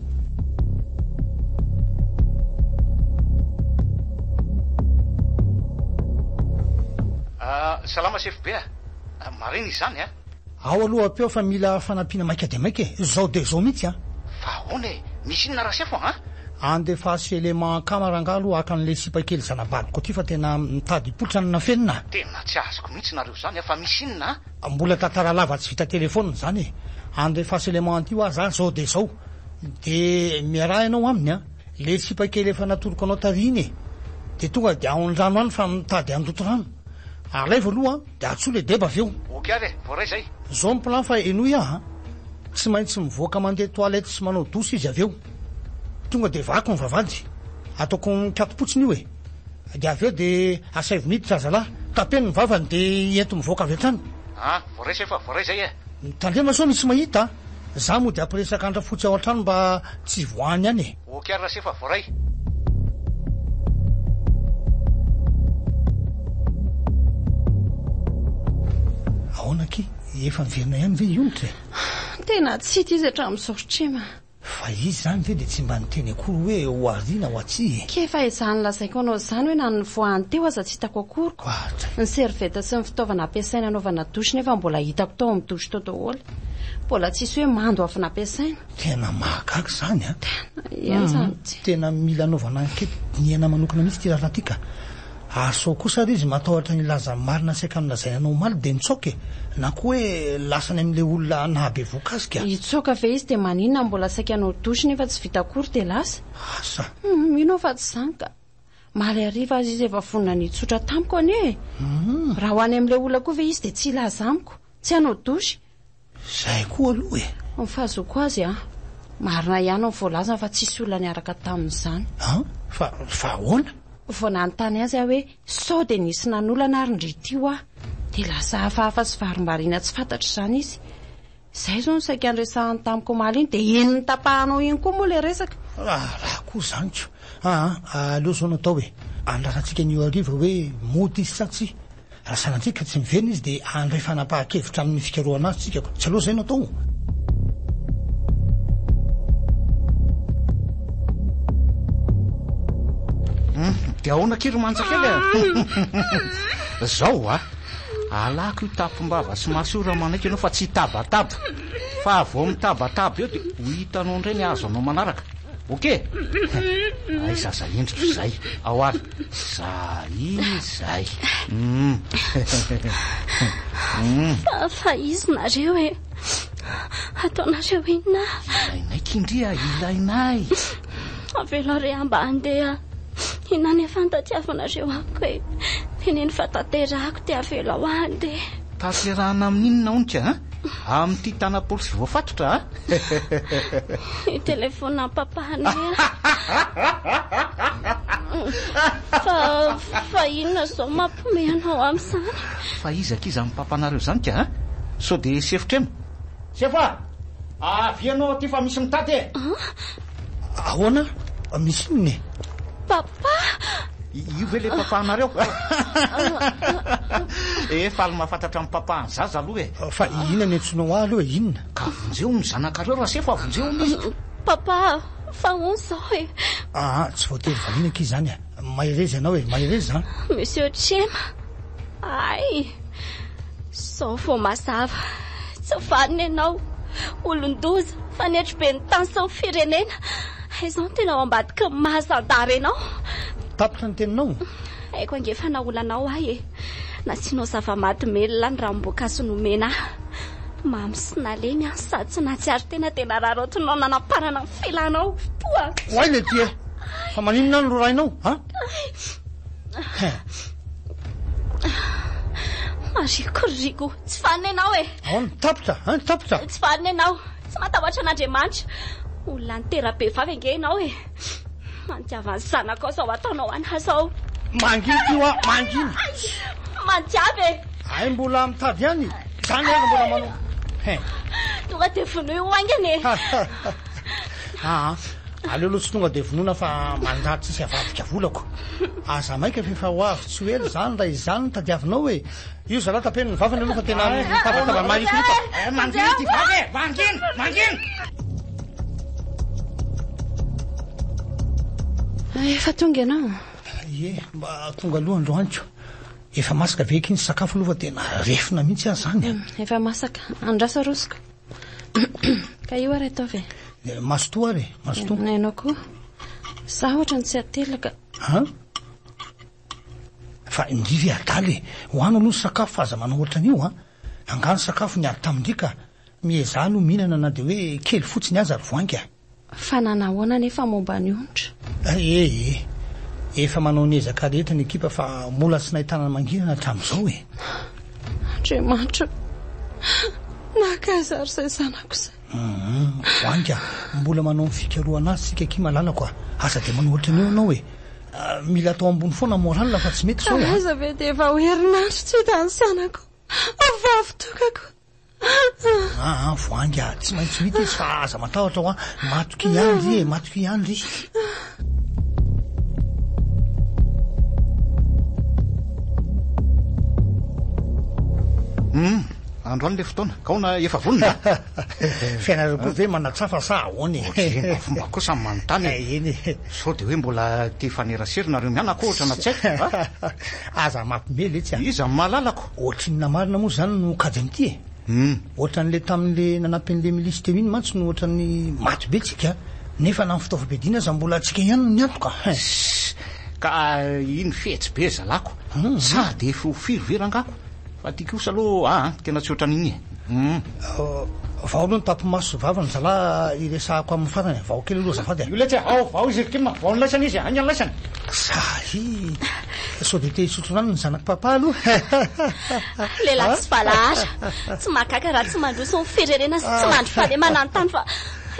Salama sefobe marina izany a. Ao aloha apeo fa mila fanampiana maika dia maika e. Zao dia zao mihitsy a. Fa hoana e, misy inona raha sefo a? Andefa élément camaranga aloha aka an'le sipa kely zanabadiko ty fa tena mitady hipotra ny nafenina. Tena tsy azoko mihitsy nareo zany fa misy inona? Mbola tantara lava tsy vita telefônina zany e. Andefa élément antio a za zao dia zao. Dia miaraha ianao aminy a. Le sipa kely efa natoroko anao tariny e. Dia tonga dia ao an-drano any fa mitady andoto rano. Alaivo aloha dia atsoa le deba avy eo. Ok ary voaray zay. Zao ny plan fa enoy a. Tsy maintsy mivoaka mandeha toilette sy manao doso izy avy eo. Tonga dia vako ny vavady. Ataoko mikatopotsiny io e. Dia avy eo dia asaivo miditra zalahy. Tapeny ny vavany dia ento mivoaka avy hatrany. Voaray sefa voaray zay e. Tandrema sao misy mahita. Za moa dia ampiresaka andra fotsy ao an-trano mba tsy voany ihany e. Ok ary raha sefa voaray. Ahoanaky efa miverina ihany ve ionitra e. Tena tsy hita izy hatramin'izao Trema. Fa izy zany ve dia tsy mba niteny akory hoe ho ariana ho atsy e. Kefa izany lazaiko anao izany hoe na ny voahany teo aza tsy hitako akoriko. Ny serveta sy ny fitaovana ampiasaina anaovana dosy nefa mbola hitako tao amin'ny dosy tao daholo. Mbola tsisy hoe mando afo nampiasaina. Tena mahagaga zany a. Iany zany tsy. Tena mila anaovana ankety ny aina manokana mihitsy ty raha tika. Aso kosa ry izy matahotra ny laza marina saika amin'ny lazainanao maly dia nitsoka e. Na koa hoe lasany amin'ilay olona nahabe voakasika. Hitsoka ve izy dia maninona mbola saika anao dosy nefa tsy vita akory dia lasa. Asa. Mino fa tsy zany ka. Maly ariva azy izy efa vonona nitsotra tamiko anie e. Raha ho any amin'ilay olona koa ve izy dia tsy ilaza amiko. Tsy anao dosy. Zay koa aloha e. Ny fahazoko azy marina ihany ny voalaza fa tsisy olona niaraka tamin'izany. Fa ahoana? Vao nanontany azy hoe sao dia nisy nanolana ary ndry tio dia dia lasa hafahafa sy varom-bariana tsy fantatra izany izy. Izay zao no saika andresahany tamiko omaly iny dia eny tapahanao iny koa moa ilay resaka. Raha koa zany ko aleo zao natao hoe andrasantsika nio ariva hoe mody izy satsy raha sanantsika tsy miverina izy dia andray fanapahan-kevitra amin'ny fikaroana azy tsika ko tsy aloha zay natao. dia ahoana kiry manjakely zao alako io tapombava sy masora manaiky ianao fa tsy tabataba fa vao mitabataba eo dia ho hitanao indray ny azo anao manaraka. Okey ay zaza endriko zay ao ary zay fa izy nareo e ataonareo inona ilainay kindria ilainay avela re amba andeha ina ny fantatiavanareo ako e teneny fataterahako te avela ho andeha taterahana amin'inona onika amin'ity tanapolisy voafatotra telefona papahany fa inona zao mampome anao amin'izany fa izaka izy amin'ny papanareo zany ka sao dia sefotrema sefa avianao aty fa misy mitady e ahoana misy inony papa io ve le papahanareo efa aly mahafantatra amin'ny papahany zaza aloha e fa inona ny antsonao ahy aloha inona ka avonjeo ny zanakareo raha sefa avonjeo izy papa fa on zao e tsy voatery valinaka izy zany maherezy ianao e maherezy zany monsieur Trema ay sao fo mazava tsy vaniny ianao olon-doza fanetry be ny tany sy ny firenena izao tena ao ambadika mahazandary ianao tapitra ny teninao haiko angefa naolanao ahy e nasianao zava-maty melona ny ranom-boankazo nomena mamy sy naleny sady tsy natsiary tena rarotinao nanaparana ny filanao poa oay le ty e fa maninona ny rorainao marikorigo tsy faniny ianao e ahoana tapitra tsy faniny ianao tsy matahotra an'andriamanitra olona ny terabe vavy ange ianao e mandiavany zanako ao zao ataonao anazy ao manginy ty oa manginy mandiavy e ay mbola mitady ihany zany ana mbola manao tonga de vonoy oaingany e aleo aloha tsy tonga de vonoina fa mandady tsisy avadika volako aza maika fefa ho avy tsy hoely zany raha izany ny tadiavinao hoe io zala tapeno ny vavany aloha fa tena tabataba marikota manginy ty vavy e manginy efa tonga ianao mba tonga aloha androaniko efa masaka veka iny sakafo aloha fa tena refina mihitsy azy zany efa masaka andrasa rosiko ka io ary ataovy masotoa ary masotoa nainao koa za ohatra ny tsy atelaka fa indrivy adaly hoano aloha ny sakafo fa aza manao ohatra an'io angano sakafo niady tamindrika mieza aloha mihinana na de hoe kely fotsiny azy ary voangy fa nanahoana nefa momba ny onitra efa manao niezaka rehetra ny ekipa fa mola tsy nahitana mangirana hatramin'izao e andriamanitra nakazary zay zanako zay voangy mbola manao ny fikaroana azy sika ky malalako asa de manao ohatra an'io anao hoe mila atao ambony foana moral fa tsy mety zao aza ve de efa hoherinandro tsy hitany zanako avavitokako voangy tsy maintsy mity izy fa aza matahotra ho matoky iandry matoky iandry androany le fotoana kaona efa vonona fiainareo koa ve manatsafa sa ahoany fomba koa samy manontany eny sao de hoe mbola te faneraserinareo mianako ohatra na tsy haiko aza mampimely etsy iza mahalalako ohatry ny namarina moa zany no kady am'ity ohatra n'le tamin'le nanampin'le milisy teo iny mantsy no ohatra ny maty be tsika nefa na ny fitaovam-bedina aza mbola atsika ihany ny antoka ka iny fetsy be zalako sady efa ho firoverangako fa ty kosa aloha tena tsy ohatra n'iny vao aloha ny tapomaso vavany zala iresahako amin'ny farany vao kely aloha zafady io letsy vao izy kima vao ny laisany izy any laisany sahy sao de te hisotrorano ny zanako papa aloha lehilahy tsy valahatra tsy mahagaga raha tsy mandroso ny firerena sy tsy mandro fahalemana ny tany fa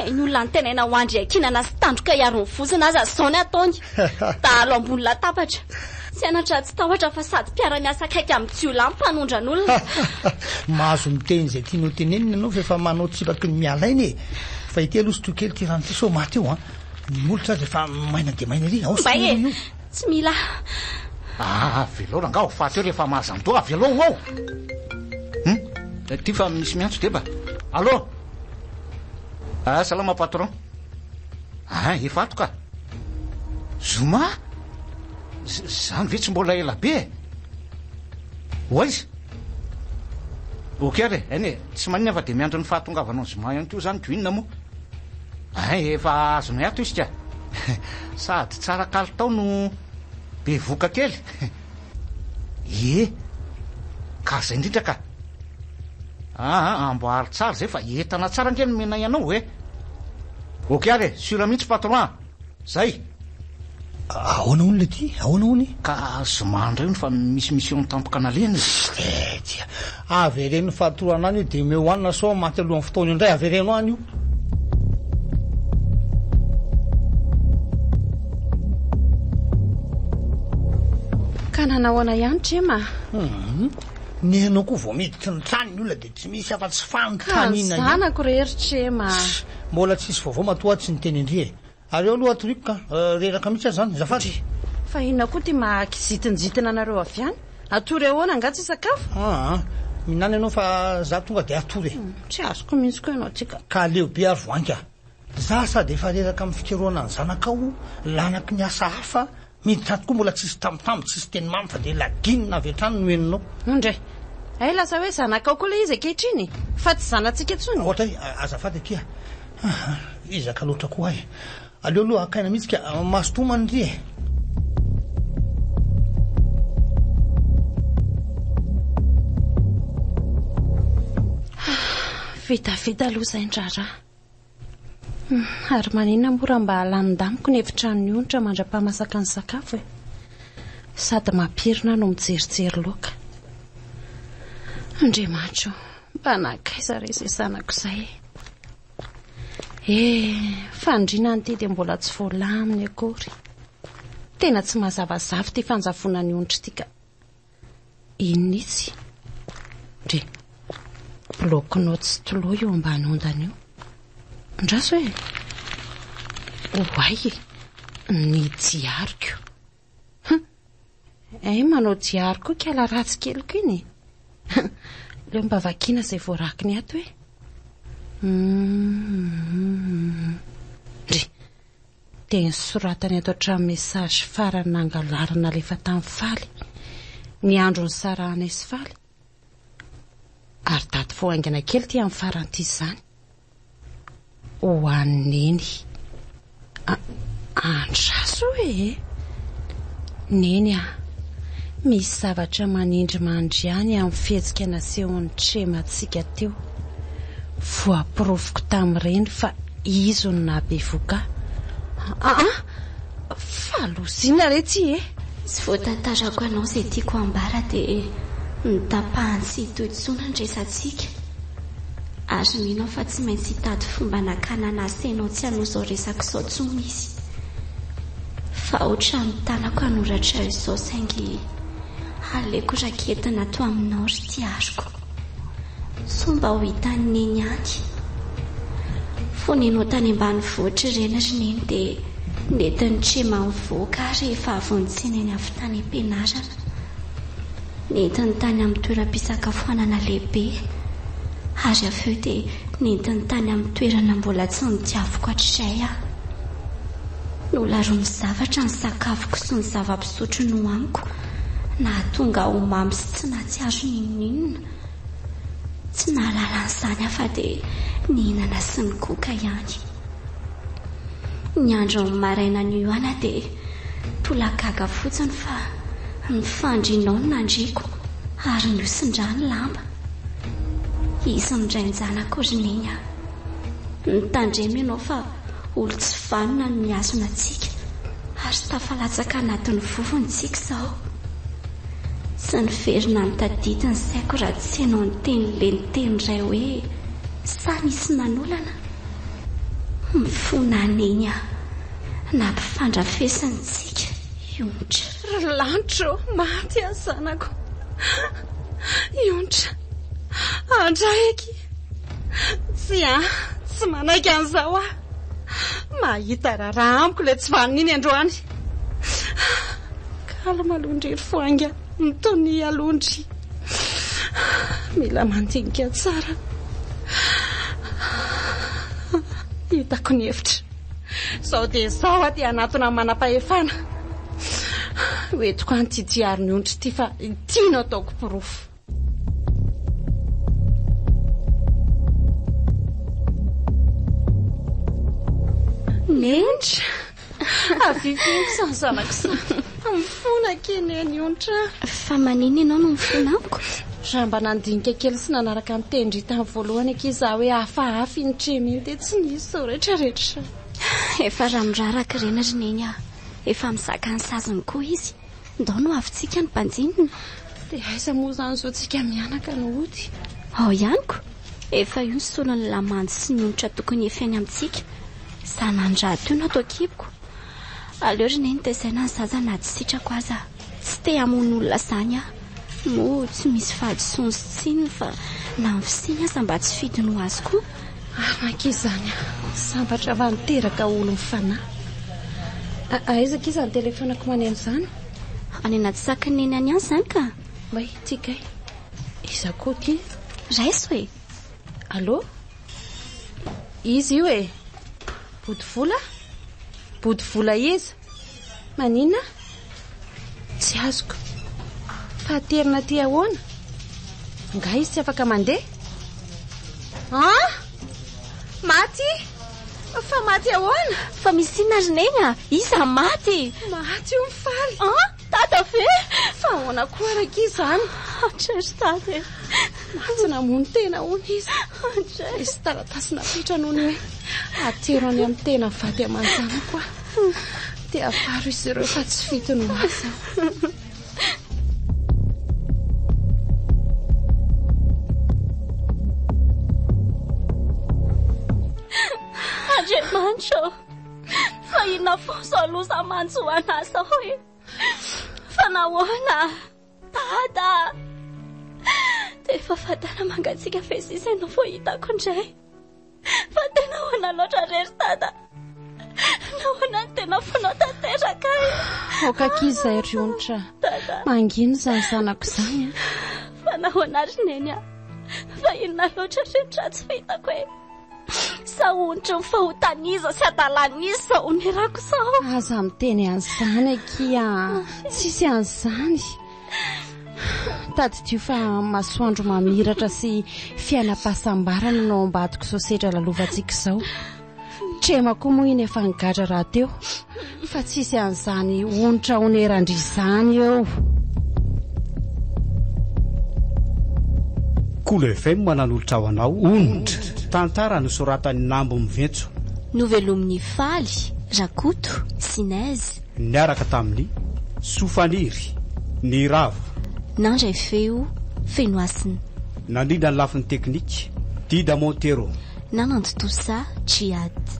iny olona ny tenaina ho andry akinana sy tandroka hiaro ny vozina aza zao ny ataony dalo ambony latapatra Sianatra tsy tahotra fa sady mpiara-miasa akaiky amin'ny tsiolahy mpanondran'olona. Mahazo miteny izay tianao tenenina ianao fa efa manao tsipaky ny mialainy e. Fa ity aloha sito kely ty rano ty so maty eo ny molotra azy efa maina dia maina ry. Ao io tsy mila. Velona nga ho faty eo rehefa mahazantoa velona ao. Ty fa misy miantso deba. Allô? Salama patron. Efa ato ka. Zoma? Zany ve tsy mbola ela be? Oaizy? Okey re, eny tsy manina fa dia miandro ny fahatongavanao Zoma ihany teo zany toinona moa. Efa azonay ato izy ka. Sady tsara kalitao no be voka kely. Ka zay indrindra ka. Amboary tsara zay fa entana tsara nkeny mena ianao e. Okey re, sura mihitsy patron. Zay. Ahoana hono le ty? Ahoana hono? Ka Zomandray hono fa misy mission tampoka nalena. Tia. Avereno fahatorana any io dia meo hoanina sao maty alohan'ny fotoana indray avereno any io. Ka nanahoana ihany Trema? Ny anao koa vao miditra ny trano ny olona dia tsy misy afa-tsy fanontaniana io. Zanako rery Trema. Mbola tsisy vaovao matoatsy ny teny indri e. Ary eo aloha atoriko ka reraka mihitsy zany zafady. Fa inona koa ty mahakizitinjitina anareo avy any? Atory ahoana angatsy sakafo? Minany ianao fa za tonga dia atory. Tsy azoko mihitsy koa ianao tsika. Ka leo be ary voanka. Za sady efa reraka amin'ny fikeroana ny zanakao lanaky ny asa hafa miditra tokoa mbola tsisy tambitamby tsisy teny mamy fa dia laginina avy hatrany no enonao. Ndray. Lasa hoe zanakao koa le izy ankehitriny fa tsy zanatsika intsony. Ohatra azafady aty izaka loatra koa ay. Aleo aloha akaina mihitsy ka masotomany ry e. Vita aloha izay ndrara. Ary maninona mora mba halandamiko ny efitrano onitra mandra-pahamasaka ny sakafo e. Sady mampirina no mijerijery loaka. Andriamanitra, mba nakaiza re izay zanako izay. Fandriana ny ty dia mbola tsy voalaminy akory. Tena tsy mazavazavy ty fanjavona ny onitra ty ka. Inona izy? Ndre, blokinao tsy toloha eo ambany ondana io. Ndraso hoe, oay, ny jiariko. Manao jiariko kala ratsy keliko iny. Leo mba vakiana izay voarakiny ato hoe. Ndre, dia nysoratany ato hatramin'ny mesazy farany nangalarana lefa tamin'ny faly. Ny andro ny sarahana sy faly. Ary daty voaingana kely ty amin'ny faranty izany. Ho aneny. Andraso hoe. Neny misy zavatra manindry mandriany amin'ny fihetsika nasehon'ny Tremantsika teo. Voaporofoko tamin'ireny fa izo no nabevoka. Falozina re ty e. Tsy voatantarako anao izay tiako ambara dia nitapahany sy hitohitsona ny resantsika. Ary minao fa tsy maintsy hitady fomba nakana nasenao tsy hanao izao resaka izao tsony izy. Fa oatra ny tanako hanoratra izao saingy aleko raketina ato aminao ry ty ariko. Somba ho hitany neny any. Fonenao tany ambany vohitra ireny ry neny dia nentin'ny Trema mivoaka rehefa avontsena eny avy tany am-pianarana. Nentiny tany amin'ny toeram-pisakafoanana lehibe. Ary avy eo dia nentiny tany amin'ny toerana mbola tsy nitiavoko hatrizay aho. Nolaroa ny zavatra ny sakafoko sy ny zava-pisotro no amiko. Nahatonga ho mamy sy tsy nahatsiaro n'inona. Tsy nahalala an'izany afa dia nihinana sy ny goka ihany. Ny andro ny maraina ny Ioana dia tolagaga fotsiny fa ny fandrinao no nandriako ary niosin-dra ny lamba. Izy ndray ny zanako ry neny aho. Nitandremy ianao fa olo tsy vanona no miazona antsika ary tafalatsaka anatin'ny vovontsika izao. Tsy niverina ny tadidiny saiko raha tsy ianao ny teny leniteny iray hoe sa nisy nanolana. Mifona neny aho. Nampifandrafesintsika. Ontra Lanitro, maty azy zanako. Ontra, andraiky. Tsy manaiky an'izao aho. Mahita raharaha amiko ilay tsy vaniny androany. Kalma alondry ery foanga, mitony alondry. Mila mandinika tsara. Hitako ny hevitra. Sao dia izao aty anatona manam-pahefana. Hoentiko antidiary ny ondry ity fa tiana ataoko pirofo. Ontra, aviviko sanzanako sa. Mifona keny eny ontra. Fa manina ianao no mifona amiko? Raha mba nandinika kely sy nanaraka mitendry tamin'ny voalohany aky izaho hoe hafahafa iny tremy iny dia tsy nisy izao rehetrarehetra. Efa ramoraraka rena rineny aho. Efa mizaka ny saziny koa izy. Ndao no avintsika ny mpanjinina. Dia aiza moa izany izao tsika mianaka no ody. Ao ihaniko. Efa io ny solon'ny lamandy sy ny ontra tokony efiany amintsika. Sanandrato io natao kiboko. Aleo rineny tezaina ny zaza na tsy sitrako aza. Tsy te hamono olona zany aho. Mo tsy misy fahadisoany sy tsinony fa na ny fisiny aza mba tsy fidiny ho azy koa. Makizany sambatra va niteraka olo mifanahy. Aizaka iza ny telefonako maneno izany? Any anaty sakaneny any any izany ka? May tika e. Iza koa ty? Raiso e. Allô? Izy io e? Bodivola? Bodivola iza? Manina? Tsy azoko. Fahaterina ty ahoana? Nga izy tsy afaka mandeha? Maty? Fa maty ahoana? Fa misy inona rineny a? Iza maty? Maty io mifaly. Tata ve? Fa ahoana koa araka izany? Trery tate. Maty namono tena hono izy. Izy taratasy napitra noho ny hoe atero any amin'ny tena vady aman-jana koa. Dia afaro izy ireo fa tsy fitony ho azy. Andriamanitra, fa inona fosa aloha mantsy ho anasa hoe fa nahoana Tata. Dia efa fatana mangatsika fesisa ianao vao hitako indray. Fa tena hoana loatra rery Tata. Nahoana ny tena fonao tanteraka. Okakiza ry ontra. Mangino izany zanako izany. Fa nahoana rineny a. Fa inona loatra rehetra tsy fahitako hoe sa ontra ny fahotaniza sy adalan'izy sao onerako sao. Aza miteny an'izany akia. Tsisy an'izany. Tady tio fa masoandro mamiratra sy fiainam-pahasambarana no ambadiko sosetra lalovantsika izao. Trema koa moa iny efa nigadra raha teo. Fa tsisy an'izany ontra onerandry izany eo. Kola FM mananolotra ho anao ontra. Tantara no soratany Nambo Miventso. Novelomin'ny Faly, Rakoto, Sinaizy. Niaraka tamin'ny Sofaniry, ny Rava. Nandray feo, Fenoasina. Nandrindra ny lafin'ny teknika, Dida Montero. Nanandotosa, Triady.